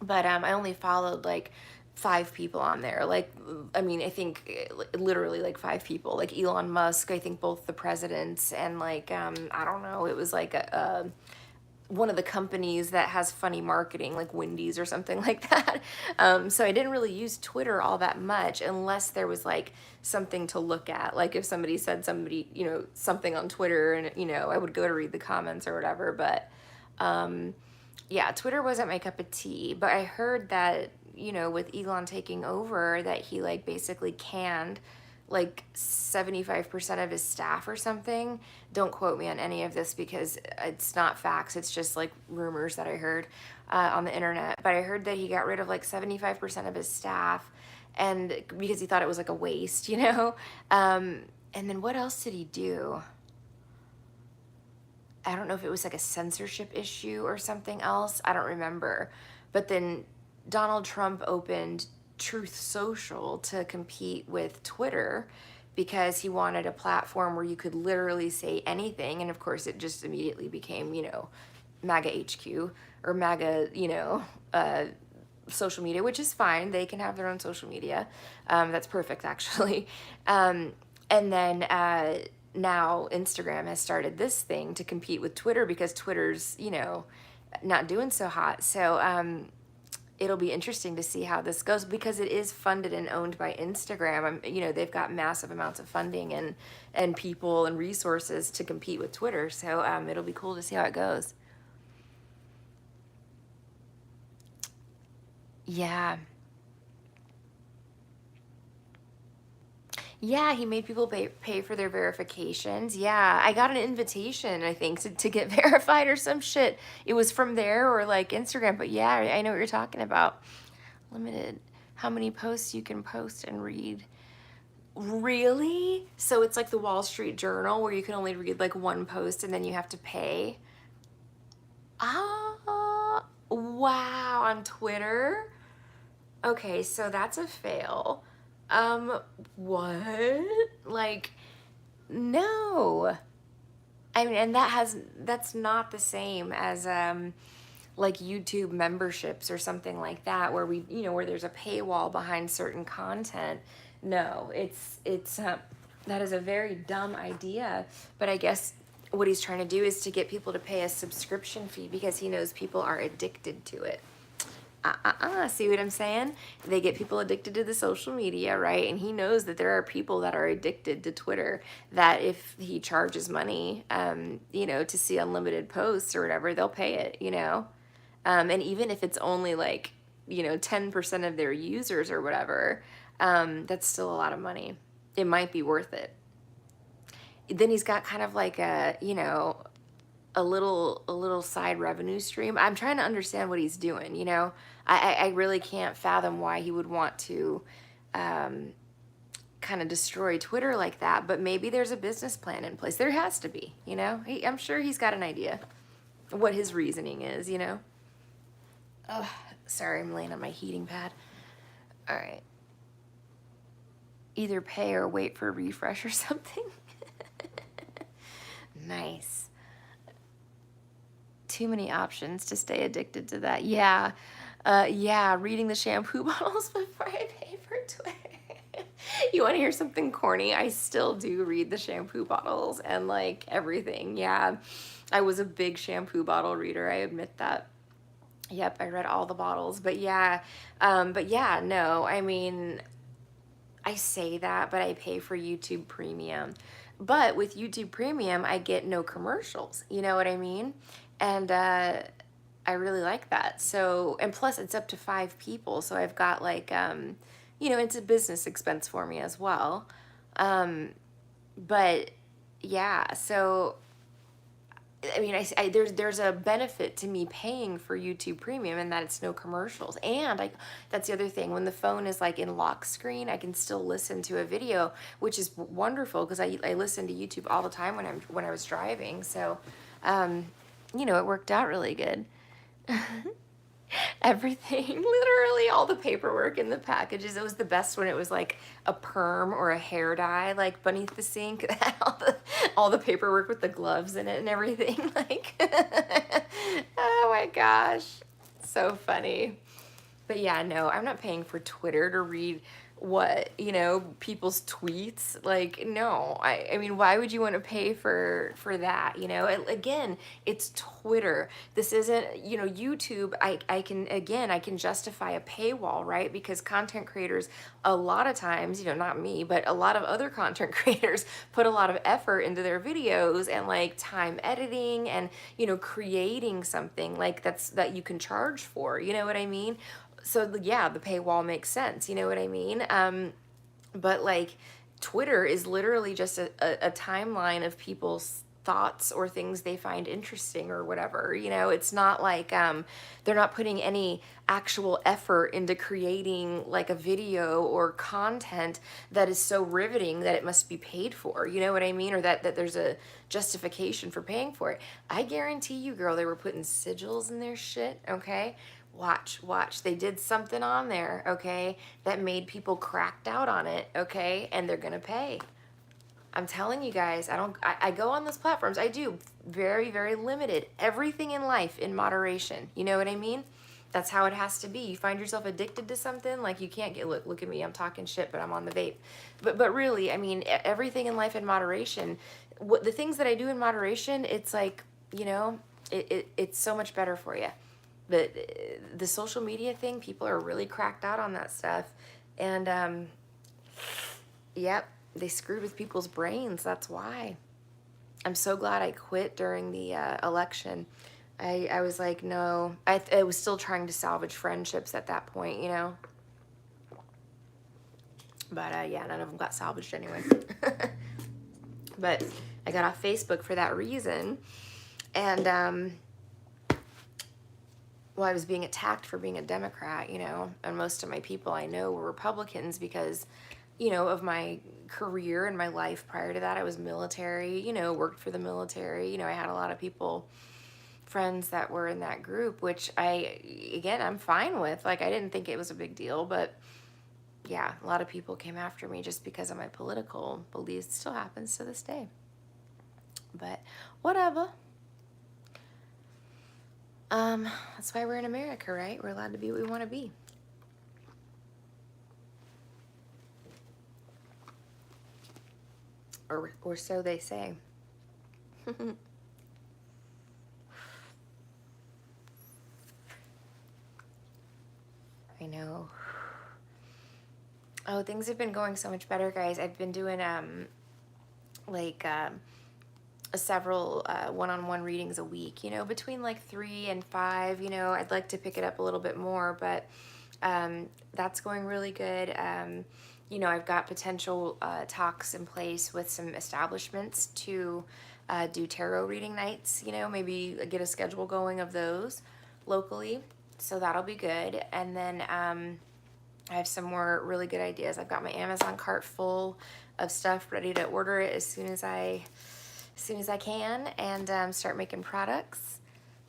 But I only followed like 5 people on there. Like, I mean, I think literally like 5 people, like Elon Musk, I think both the presidents, and like, I don't know, it was like one of the companies that has funny marketing, like Wendy's or something like that. So I didn't really use Twitter all that much unless there was like something to look at. Like if somebody said you know, something on Twitter, and, you know, I would go to read the comments or whatever. But yeah, Twitter wasn't my cup of tea. But I heard that, you know, with Elon taking over, that he like basically canned like 75% of his staff or something. Don't quote me on any of this because it's not facts. It's just like rumors that I heard on the internet. But I heard that he got rid of like 75% of his staff, and because he thought it was like a waste, you know? And then what else did he do? I don't know if it was like a censorship issue or something else. I don't remember. But then Donald Trump opened Truth Social to compete with Twitter because he wanted a platform where you could literally say anything. And of course, it just immediately became, you know, MAGA HQ or MAGA, you know, social media, which is fine. They can have their own social media. That's perfect, actually. And then now Instagram has started this thing to compete with Twitter because Twitter's, you know, not doing so hot. So it'll be interesting to see how this goes, because it is funded and owned by Instagram. You know, they've got massive amounts of funding and people and resources to compete with Twitter. So it'll be cool to see how it goes. Yeah. Yeah, he made people pay for their verifications. Yeah, I got an invitation, I think, to get verified or some shit. It was from there or like Instagram, but yeah, I know what you're talking about. Limited. how many posts you can post and read. Really? So it's like the Wall Street Journal where you can only read like one post and then you have to pay? Ah, wow, on Twitter? Okay, so that's a fail. What? Like, no. I mean, and that's not the same as like YouTube memberships or something like that where where there's a paywall behind certain content. No, it's that is a very dumb idea, but I guess what he's trying to do is to get people to pay a subscription fee because he knows people are addicted to it. See what I'm saying? They get people addicted to the social media, right? And he knows that there are people that are addicted to Twitter that if he charges money, to see unlimited posts or whatever, they'll pay it, and even if it's only like, 10% of their users or whatever, that's still a lot of money. It might be worth it. Then he's got kind of like a little side revenue stream. I'm trying to understand what he's doing, I really can't fathom why he would want to kind of destroy Twitter like that, but maybe there's a business plan in place. There has to be, I'm sure he's got an idea what his reasoning is, Oh, sorry, I'm laying on my heating pad. All right. Either pay or wait for a refresh or something. Nice. Too many options to stay addicted to that. Yeah. Reading the shampoo bottles before I pay for Twitter. You want to hear something corny? I still do read the shampoo bottles and like everything. Yeah. I was a big shampoo bottle reader. I admit that. Yep, I read all the bottles. But yeah, no, I mean, I say that, but I pay for YouTube Premium. But with YouTube Premium, I get no commercials. You know what I mean? And I really like that. So, and plus it's up to 5 people. So I've got like, it's a business expense for me as well. But yeah, so I mean, there's a benefit to me paying for YouTube Premium and that it's no commercials. And that's the other thing. When the phone is like in lock screen, I can still listen to a video, which is wonderful because I listen to YouTube all the time when I was driving. So, it worked out really good. Everything, literally all the paperwork in the packages. It was the best when it was like a perm or a hair dye, like beneath the sink. all the paperwork with the gloves in it and everything. Like, oh my gosh, so funny. But yeah, no, I'm not paying for Twitter to read what, people's tweets. Like, no, I mean, why would you want to pay for that? Again, it's Twitter. This isn't, YouTube. I can justify a paywall, right? Because content creators, a lot of times, not me, but a lot of other content creators put a lot of effort into their videos and like time editing and, creating something like that you can charge for, you know what I mean? So yeah, the paywall makes sense, you know what I mean? But like Twitter is literally just a timeline of people's thoughts or things they find interesting or whatever, it's not like they're not putting any actual effort into creating like a video or content that is so riveting that it must be paid for, you know what I mean? Or that there's a justification for paying for it. I guarantee you, girl, they were putting sigils in their shit, okay? Watch. They did something on there, okay, that made people cracked out on it, okay, and they're gonna pay. I'm telling you guys, I go on those platforms. I do very, very limited. Everything in life in moderation. You know what I mean? That's how it has to be. You find yourself addicted to something, like you can't get, look at me, I'm talking shit, but I'm on the vape. But really, I mean, everything in life in moderation. The things that I do in moderation, it's like, it's so much better for you. But the social media thing, people are really cracked out on that stuff. And, yep, they screwed with people's brains. That's why. I'm so glad I quit during the election. I was like, no. I was still trying to salvage friendships at that point, But, yeah, none of them got salvaged anyway. But I got off Facebook for that reason. And, well, I was being attacked for being a Democrat, you know, and most of my people I know were Republicans because, you know, of my career and my life prior to that. I was military, you know, worked for the military. You know, I had a lot of people, friends that were in that group, which again, I'm fine with. Like, I didn't think it was a big deal, but yeah, a lot of people came after me just because of my political beliefs. It still happens to this day. But whatever. That's why we're in America, right? We're allowed to be what we want to be. Or so they say. I know. Oh, things have been going so much better, guys. I've been doing several one-on-one readings a week, you know, between like 3 and 5. You know, I'd like to pick it up a little bit more, but that's going really good. You know, I've got potential talks in place with some establishments to do tarot reading nights, you know, maybe get a schedule going of those locally. So that'll be good. And then I have some more really good ideas. I've got my Amazon cart full of stuff ready to order it as soon as I can, and start making products.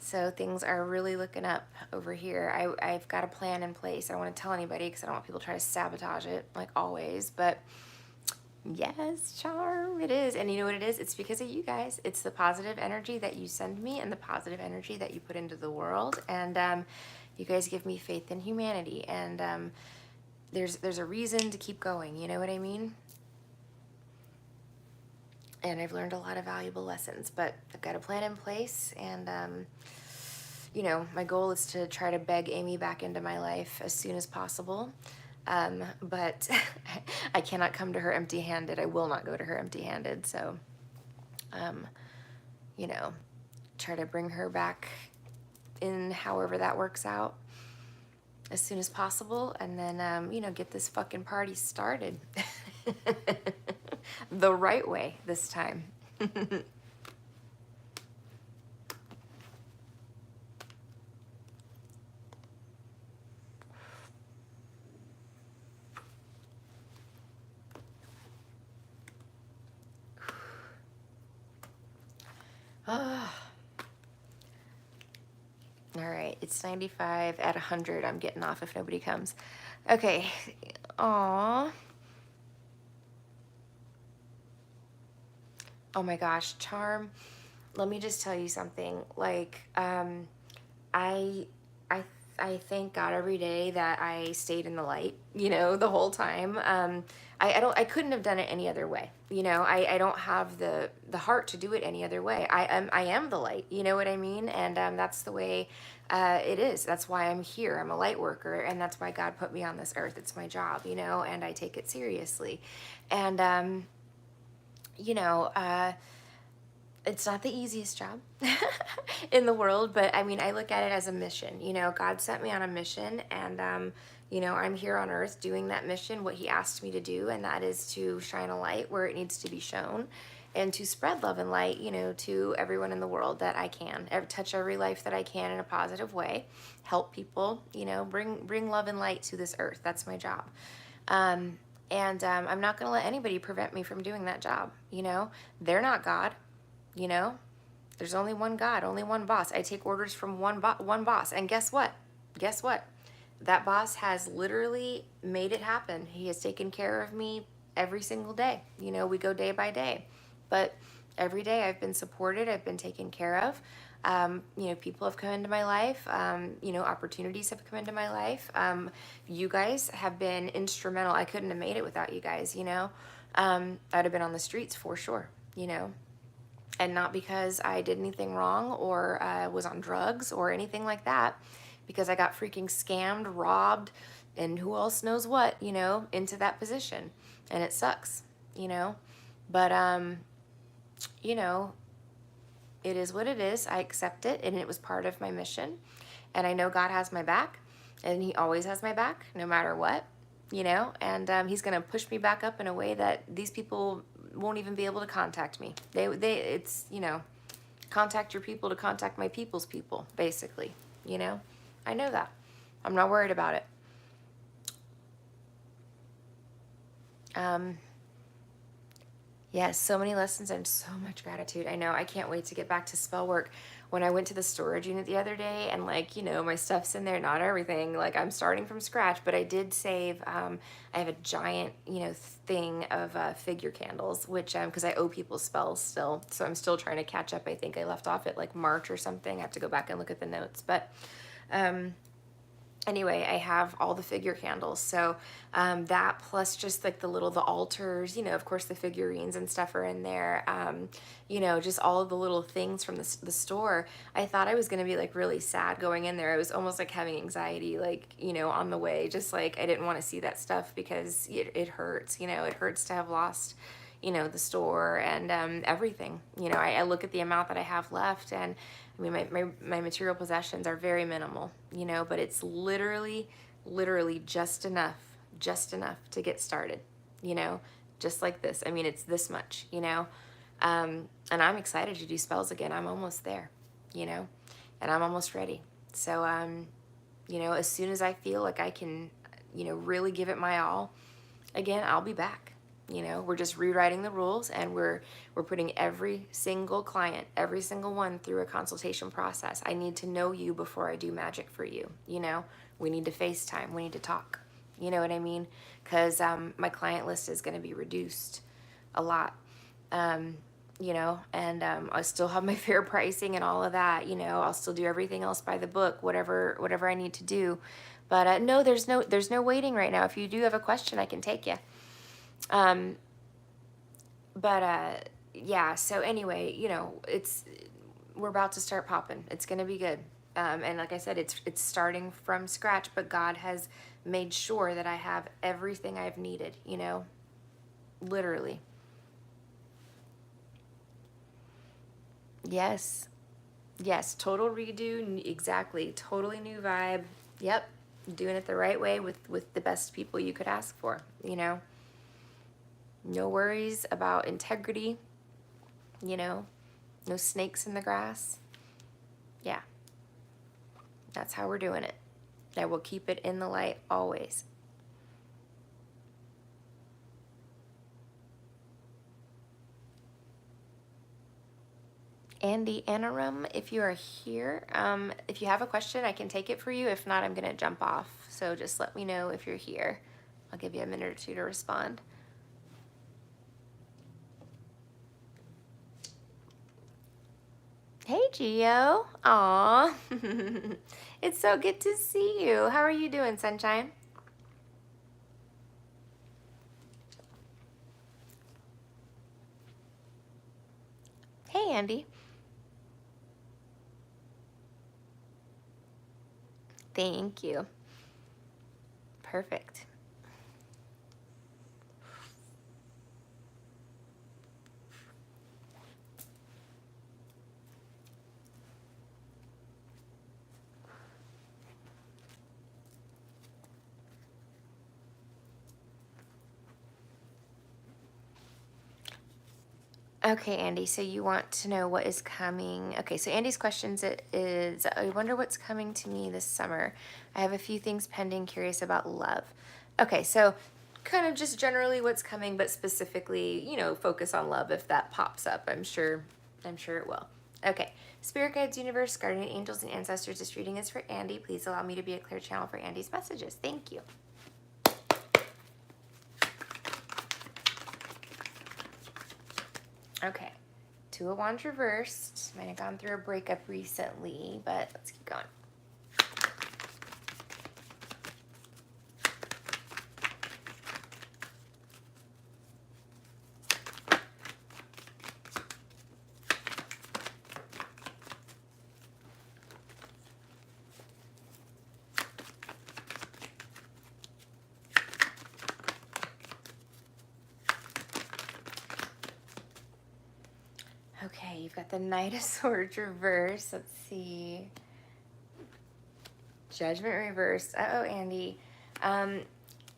So things are really looking up over here. I've got a plan in place. I don't want to tell anybody because I don't want people to try to sabotage it, like always. But yes, charm, it is. And you know what it is? It's because of you guys. It's the positive energy that you send me and the positive energy that you put into the world. And you guys give me faith in humanity. And there's a reason to keep going. You know what I mean? And I've learned a lot of valuable lessons, but I've got a plan in place, and you know, my goal is to try to beg Amy back into my life as soon as possible. But I cannot come to her empty-handed. I will not go to her empty-handed. So, you know, try to bring her back in however that works out as soon as possible, and then you know, get this fucking party started. The right way this time. All right, it's 95 at 100. I'm getting off if nobody comes. Okay. Aww. Oh my gosh, Charm, let me just tell you something. Like, I thank God every day that I stayed in the light, you know, the whole time. I couldn't have done it any other way. You know, I don't have the heart to do it any other way. I am the light, you know what I mean? And that's the way it is. That's why I'm here. I'm a light worker, and that's why God put me on this earth. It's my job, you know, and I take it seriously. And you know, it's not the easiest job in the world, but I mean, I look at it as a mission. You know, God sent me on a mission, and you know, I'm here on earth doing that mission, what he asked me to do, and that is to shine a light where it needs to be shown, and to spread love and light, you know, to everyone in the world that I can, touch every life that I can in a positive way, help people, you know, bring love and light to this earth. That's my job. And I'm not going to let anybody prevent me from doing that job. You know, they're not God. You know, there's only one God, only one boss. I take orders from one boss. And guess what? Guess what? That boss has literally made it happen. He has taken care of me every single day. You know, we go day by day. But every day I've been supported. I've been taken care of. You know, people have come into my life. You know, opportunities have come into my life. You guys have been instrumental. I couldn't have made it without you guys, you know. I'd have been on the streets for sure, you know. And not because I did anything wrong or was on drugs or anything like that, because I got freaking scammed, robbed, and who else knows what, you know, into that position. And it sucks, you know. But, you know, it is what it is. I accept it, and it was part of my mission. And I know God has my back, and he always has my back, no matter what, you know. And he's going to push me back up in a way that these people won't even be able to contact me. It's, you know, contact your people to contact my people's people, basically, you know. I know that. I'm not worried about it. Yes, so many lessons and so much gratitude. I know. I can't wait to get back to spell work. When I went to the storage unit the other day and like, you know, my stuff's in there, not everything, like I'm starting from scratch, but I did save, I have a giant, you know, thing of figure candles, which, because I owe people spells still. So I'm still trying to catch up. I think I left off at like March or something. I have to go back and look at the notes, but, anyway, I have all the figure candles. So that plus just like the altars, you know, of course the figurines and stuff are in there. You know, just all of the little things from the store. I thought I was going to be like really sad going in there. I was almost like having anxiety, like, you know, on the way, just like I didn't want to see that stuff because it hurts, you know, it hurts to have lost, you know, the store and everything. You know, I look at the amount that I have left, and I mean, my material possessions are very minimal, you know, but it's literally just enough to get started, you know, just like this. I mean, it's this much, you know, and I'm excited to do spells again. I'm almost there, you know, and I'm almost ready. So, you know, as soon as I feel like I can, you know, really give it my all again, I'll be back. You know, we're just rewriting the rules, and we're putting every single client, every single one, through a consultation process. I need to know you before I do magic for you. You know, we need to FaceTime. We need to talk. You know what I mean? Because my client list is going to be reduced a lot. You know, and I still have my fair pricing and all of that. You know, I'll still do everything else by the book, whatever I need to do. But no, there's no waiting right now. If you do have a question, I can take you. Yeah, so anyway, you know, we're about to start popping. It's going to be good. And like I said, it's starting from scratch, but God has made sure that I have everything I've needed, you know, literally. Yes. Yes. Total redo. Exactly. Totally new vibe. Yep. Doing it the right way with the best people you could ask for, you know. No worries about integrity, you know, no snakes in the grass. Yeah, that's how we're doing it. I will keep it in the light always. Andy Anarum, if you are here, if you have a question, I can take it for you. If not, I'm going to jump off. So just let me know if you're here. I'll give you a minute or two to respond. Hey, Gio. Aw. It's so good to see you. How are you doing, sunshine? Hey, Andy. Thank you. Perfect. Okay, Andy, so you want to know what is coming. Okay, so Andy's questions is, I wonder what's coming to me this summer. I have a few things pending, curious about love. Okay, so kind of just generally what's coming, but specifically, you know, focus on love if that pops up. I'm sure it will. Okay, Spirit Guides, Universe, Guardian Angels, and Ancestors, this reading is for Andy. Please allow me to be a clear channel for Andy's messages. Thank you. Okay, Two of Wands reversed. Might have gone through a breakup recently, but let's keep going. Okay, you've got the Knight of Swords reversed. Let's see. Judgment reversed. Uh-oh, Andy.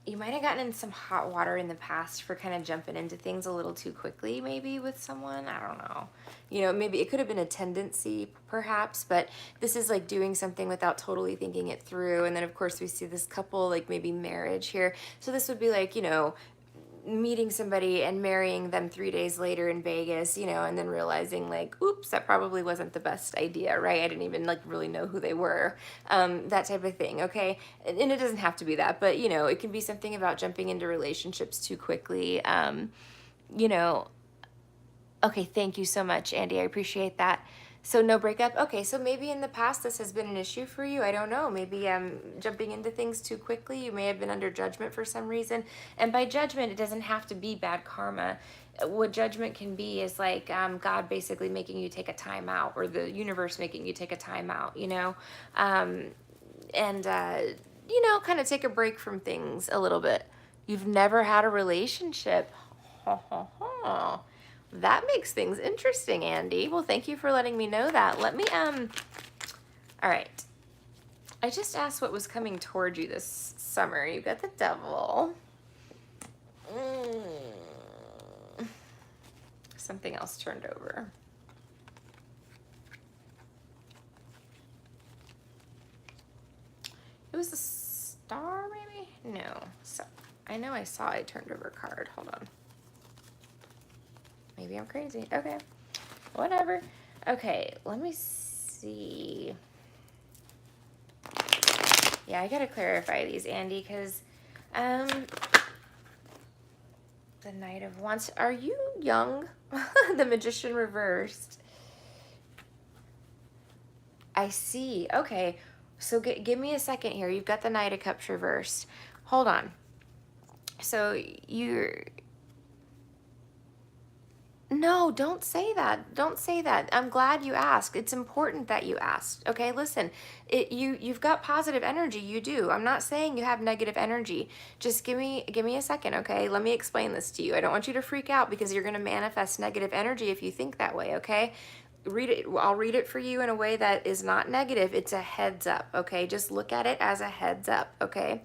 you might have gotten in some hot water in the past for kind of jumping into things a little too quickly, maybe with someone. I don't know. You know, maybe it could have been a tendency, perhaps, but this is like doing something without totally thinking it through. And then, of course, we see this couple, like maybe marriage here. So this would be like, you know, meeting somebody and marrying them 3 days later in Vegas, you know, and then realizing like, oops, that probably wasn't the best idea, right? I didn't even like really know who they were, that type of thing, okay? And it doesn't have to be that, but you know, it can be something about jumping into relationships too quickly, you know. Okay, thank you so much, Andy. I appreciate that. So no breakup. Okay, so maybe in the past this has been an issue for you. I don't know. Maybe jumping into things too quickly. You may have been under judgment for some reason. And by judgment, it doesn't have to be bad karma. What judgment can be is like God basically making you take a time out, or the universe making you take a time out, you know, and you know, kind of take a break from things a little bit. You've never had a relationship. That makes things interesting, Andy. Well, thank you for letting me know that. Let me, all right. I just asked what was coming toward you this summer. You got the devil. Something else turned over. It was a star, maybe? No. So, I know I saw I turned over a card. Hold on. Maybe I'm crazy. Okay. Whatever. Okay, let me see. Yeah, I gotta clarify these, Andy, because the Knight of Wands. Are you young? The Magician reversed. I see. Okay. So give me a second here. You've got the Knight of Cups reversed. Hold on. So you're... No, don't say that. Don't say that. I'm glad you asked. It's important that you asked. Okay, listen. You've got positive energy. You do. I'm not saying you have negative energy. Just give me a second, okay? Let me explain this to you. I don't want you to freak out because you're going to manifest negative energy if you think that way, okay? Read it. I'll read it for you in a way that is not negative. It's a heads up, okay? Just look at it as a heads up, okay?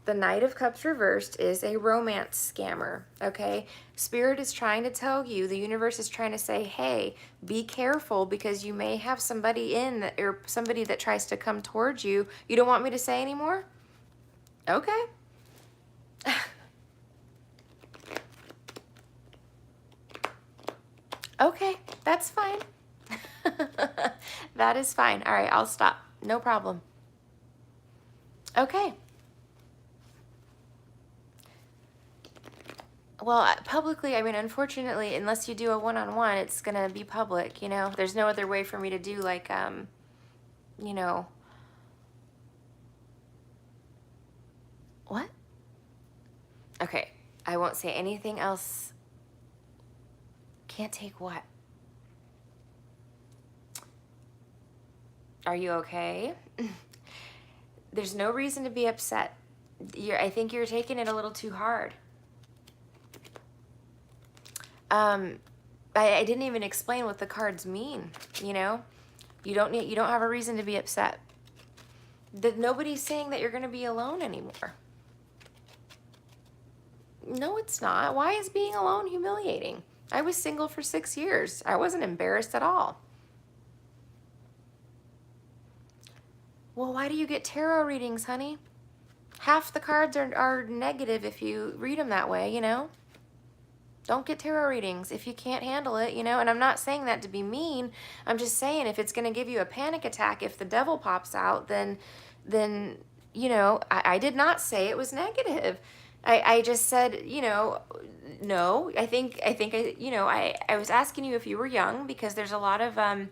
The Knight of Cups reversed is a romance scammer, okay? Spirit is trying to tell you, the universe is trying to say, hey, be careful because you may have somebody or somebody that tries to come towards you. You don't want me to say anymore? Okay. Okay, that's fine. That is fine. All right, I'll stop. No problem. Okay. Well, publicly, I mean, unfortunately, unless you do a one-on-one, it's going to be public, you know? There's no other way for me to do, like, you know... What? Okay, I won't say anything else. Can't take what? Are you okay? There's no reason to be upset. I think you're taking it a little too hard. I didn't even explain what the cards mean, you know? You don't have a reason to be upset. Nobody's saying that you're going to be alone anymore. No, it's not. Why is being alone humiliating? I was single for 6 years. I wasn't embarrassed at all. Well, why do you get tarot readings, honey? Half the cards are negative if you read them that way, you know? Don't get tarot readings if you can't handle it, you know? And I'm not saying that to be mean. I'm just saying if it's going to give you a panic attack, if the devil pops out, then you know, I did not say it was negative. I just said, you know, no. I think you know, I was asking you if you were young because there's a lot of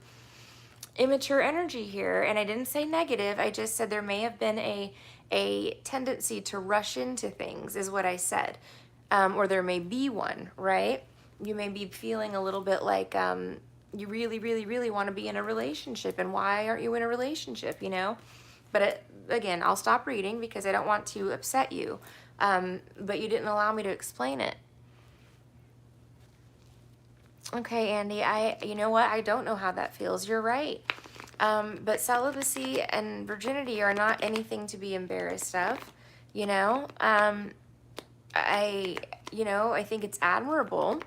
immature energy here, and I didn't say negative. I just said there may have been a tendency to rush into things is what I said. Or there may be one, right? You may be feeling a little bit like you really, really, really want to be in a relationship, and why aren't you in a relationship, you know? But again, I'll stop reading because I don't want to upset you. But you didn't allow me to explain it. Okay, Andy, you know what? I don't know how that feels. You're right. But celibacy and virginity are not anything to be embarrassed of. you know? I think it's admirable,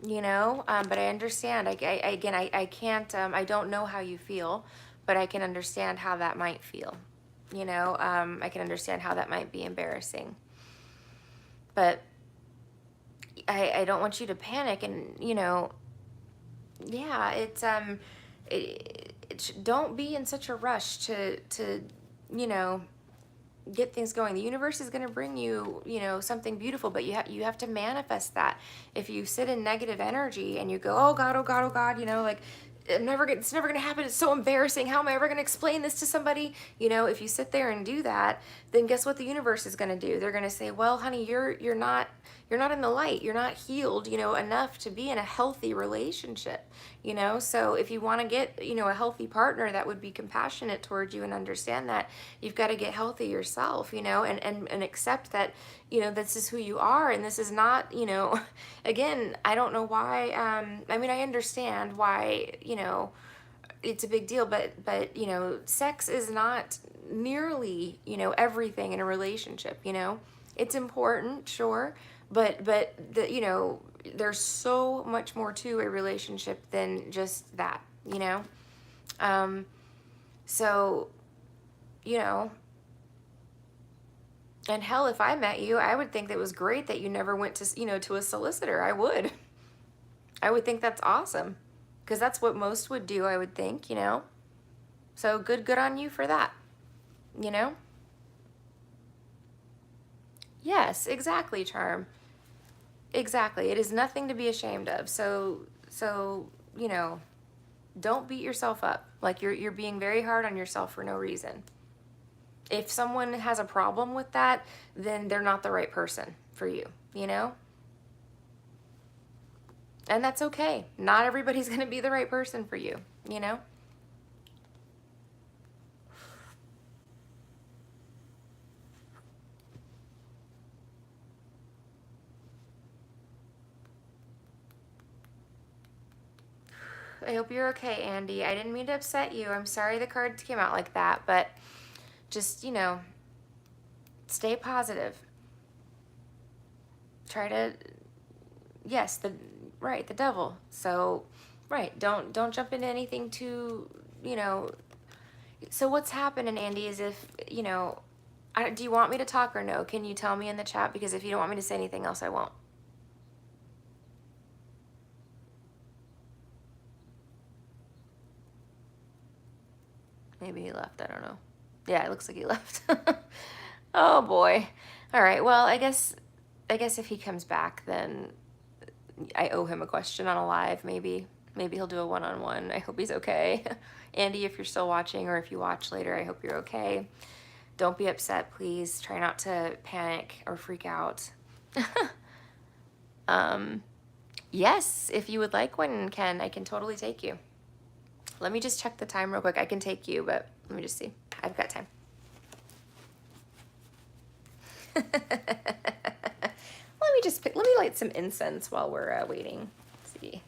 but I understand. I can't, I don't know how you feel, but I can understand how that might feel, I can understand how that might be embarrassing. But I don't want you to panic, and, yeah, don't be in such a rush to, you know, get things going. The universe is going to bring you, something beautiful, but you have to manifest that. If you sit in negative energy and you go, oh God, oh God, oh God, like, it's never going to happen. It's so embarrassing. How am I ever going to explain this to somebody? If you sit there and do that, then guess what the universe is going to do? They're going to say, well, honey, you're not in the light. You're not healed, enough to be in a healthy relationship, So if you want to get, a healthy partner that would be compassionate towards you and understand that, you've got to get healthy yourself, and accept that, this is who you are, and this is not, again, I don't know why, I understand why, it's a big deal, but sex is not nearly, everything in a relationship, it's important, sure, but there's so much more to a relationship than just that, so, and hell, if I met you, I would think that it was great that you never went to, to a solicitor. I would think that's awesome, because that's what most would do, I would think, So good on you for that, Yes, exactly, Charm. Exactly. It is nothing to be ashamed of. So, don't beat yourself up. Like, you're being very hard on yourself for no reason. If someone has a problem with that, then they're not the right person for you, And that's okay. Not everybody's going to be the right person for you, I hope you're okay, Andy. I didn't mean to upset you. I'm sorry the cards came out like that, but just, stay positive. Try to, yes, the devil. So, right, don't jump into anything too, So what's happening, Andy, is if, do you want me to talk or no? Can you tell me in the chat? Because if you don't want me to say anything else, I won't. Maybe he left. I don't know. Yeah, it looks like he left. Oh boy. All right. Well, I guess if he comes back, then I owe him a question on a live. Maybe he'll do a one-on-one. I hope he's okay. Andy, if you're still watching, or if you watch later, I hope you're okay. Don't be upset, please. Try not to panic or freak out. Yes, if you would like one, Ken, I can totally take you. Let me just check the time real quick. I can take you, but let me just see. I've got time. Let me light some incense while we're waiting. Let's see.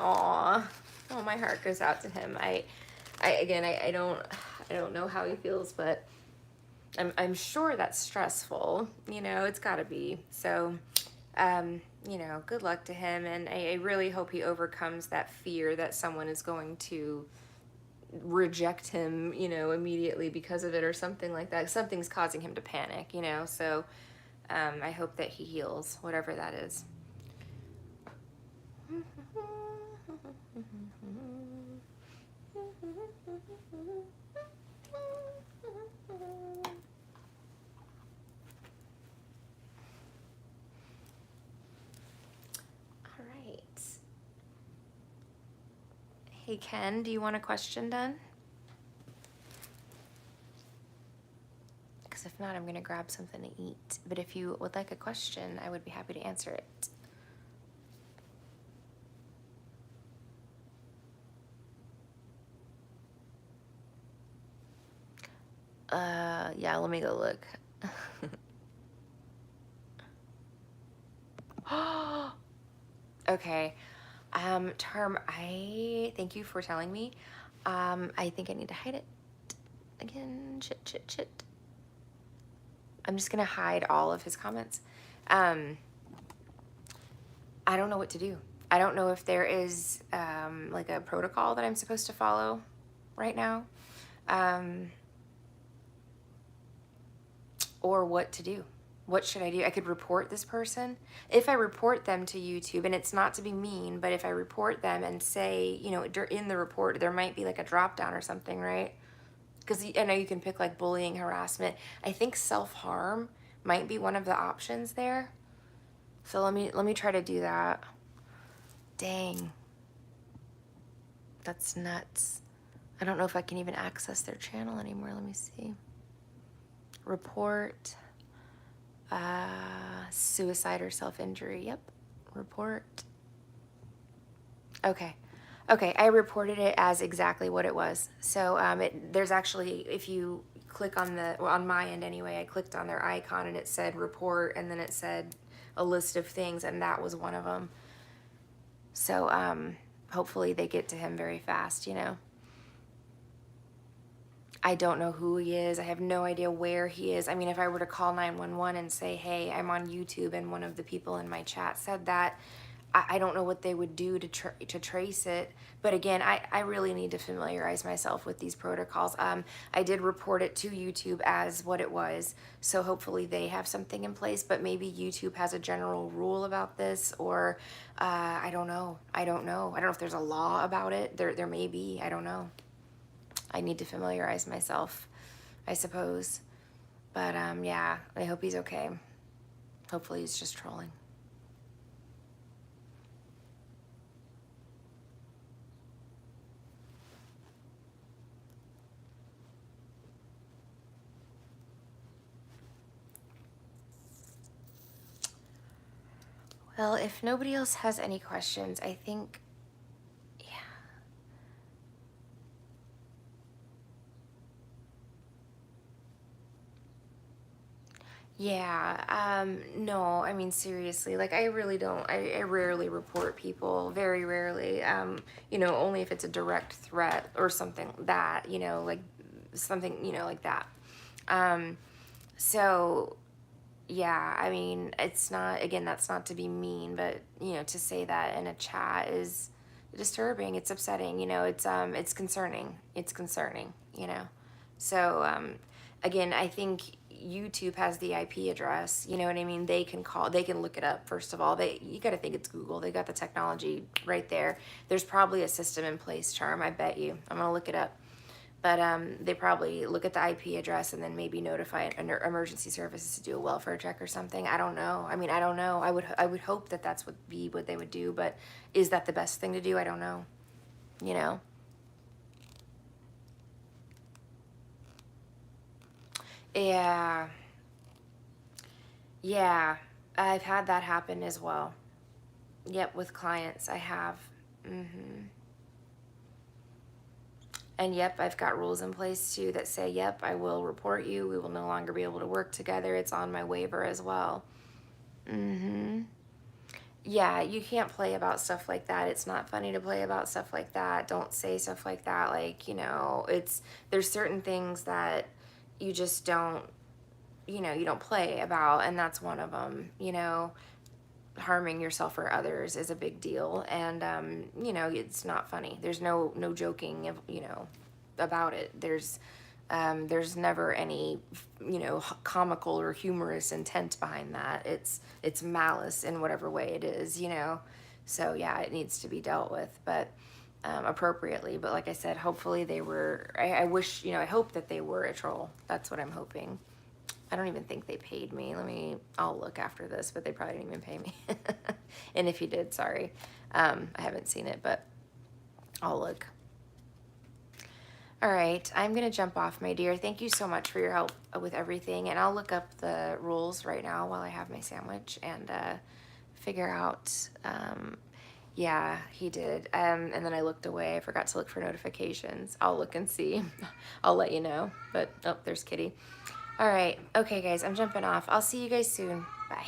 Aw, oh, my heart goes out to him. I don't know how he feels, but I'm sure that's stressful. It's got to be. So, good luck to him, and I really hope he overcomes that fear that someone is going to reject him, immediately because of it, or something like that. Something's causing him to panic, So, I hope that he heals, whatever that is. All right. Hey, Ken, do you want a question done? Because if not, I'm going to grab something to eat. But if you would like a question, I would be happy to answer it. Yeah, let me go look. Okay. Charm, I thank you for telling me. I think I need to hide it again. Shit. I'm just gonna hide all of his comments. I don't know what to do. I don't know if there is like a protocol that I'm supposed to follow right now, or what to do. What should I do? I could report this person. If I report them to YouTube, and it's not to be mean, but if I report them and say, you know, in the report, there might be like a drop down or something, right? Because I know you can pick like bullying, harassment. I think self-harm might be one of the options there. So let me try to do that. Dang. That's nuts. I don't know if I can even access their channel anymore. Let me see. Report. Suicide or self-injury. Yep. Report. Okay. Okay, I reported it as exactly what it was. So there's actually, if you click on on my end anyway, I clicked on their icon and it said report, and then it said a list of things, and that was one of them. So hopefully they get to him very fast, you know. I don't know who he is. I have no idea where he is. I mean, if I were to call 911 and say, hey, I'm on YouTube and one of the people in my chat said that, I don't know what they would do to trace it. But again, I really need to familiarize myself with these protocols. I did report it to YouTube as what it was, so hopefully they have something in place, but maybe YouTube has a general rule about this, or I don't know. I don't know if there's a law about it. There may be. I don't know. I need to familiarize myself, I suppose. But yeah, I hope he's okay. Hopefully he's just trolling. Well, if nobody else has any questions, I think, yeah, no, I mean, seriously, like, I really don't, I rarely report people, very rarely, you know, only if it's a direct threat or something that, you know, like, something, you know, like that. So, yeah, I mean, it's not, again, that's not to be mean, but, you know, to say that in a chat is disturbing, it's upsetting, you know, it's concerning, you know. So, again, I think YouTube has the IP address, you know what I mean? They can look it up, first of all. You got to think it's Google. They got the technology right there. There's probably a system in place, Charm, I bet you. I'm going to look it up. But they probably look at the IP address and then maybe notify an emergency services to do a welfare check or something. I don't know. I mean, I don't know. I would hope that that's what they would do, but is that the best thing to do? I don't know. You know? Yeah. Yeah. I've had that happen as well. Yep, with clients I have. And yep, I've got rules in place too that say, yep, I will report you. We will no longer be able to work together. It's on my waiver as well. Yeah, you can't play about stuff like that. It's not funny to play about stuff like that. Don't say stuff like that. Like, you know, there's certain things that you just don't, you know, you don't play about, and that's one of them, you know. Harming yourself or others is a big deal, and you know, it's not funny. There's no joking, you know, about it. There's never any, you know, comical or humorous intent behind that. It's malice in whatever way it is, you know. So yeah, it needs to be dealt with, but appropriately. But like I said, hopefully they were. I wish, you know, I hope that they were a troll. That's what I'm hoping. I don't even think they paid me. I'll look after this, but they probably didn't even pay me. And if you did, sorry. I haven't seen it, but I'll look. All right, I'm going to jump off, my dear. Thank you so much for your help with everything. And I'll look up the rules right now while I have my sandwich and figure out Yeah, he did. And then I looked away. I forgot to look for notifications. I'll look and see. I'll let you know. But, oh, there's Kitty. All right. Okay, guys, I'm jumping off. I'll see you guys soon. Bye.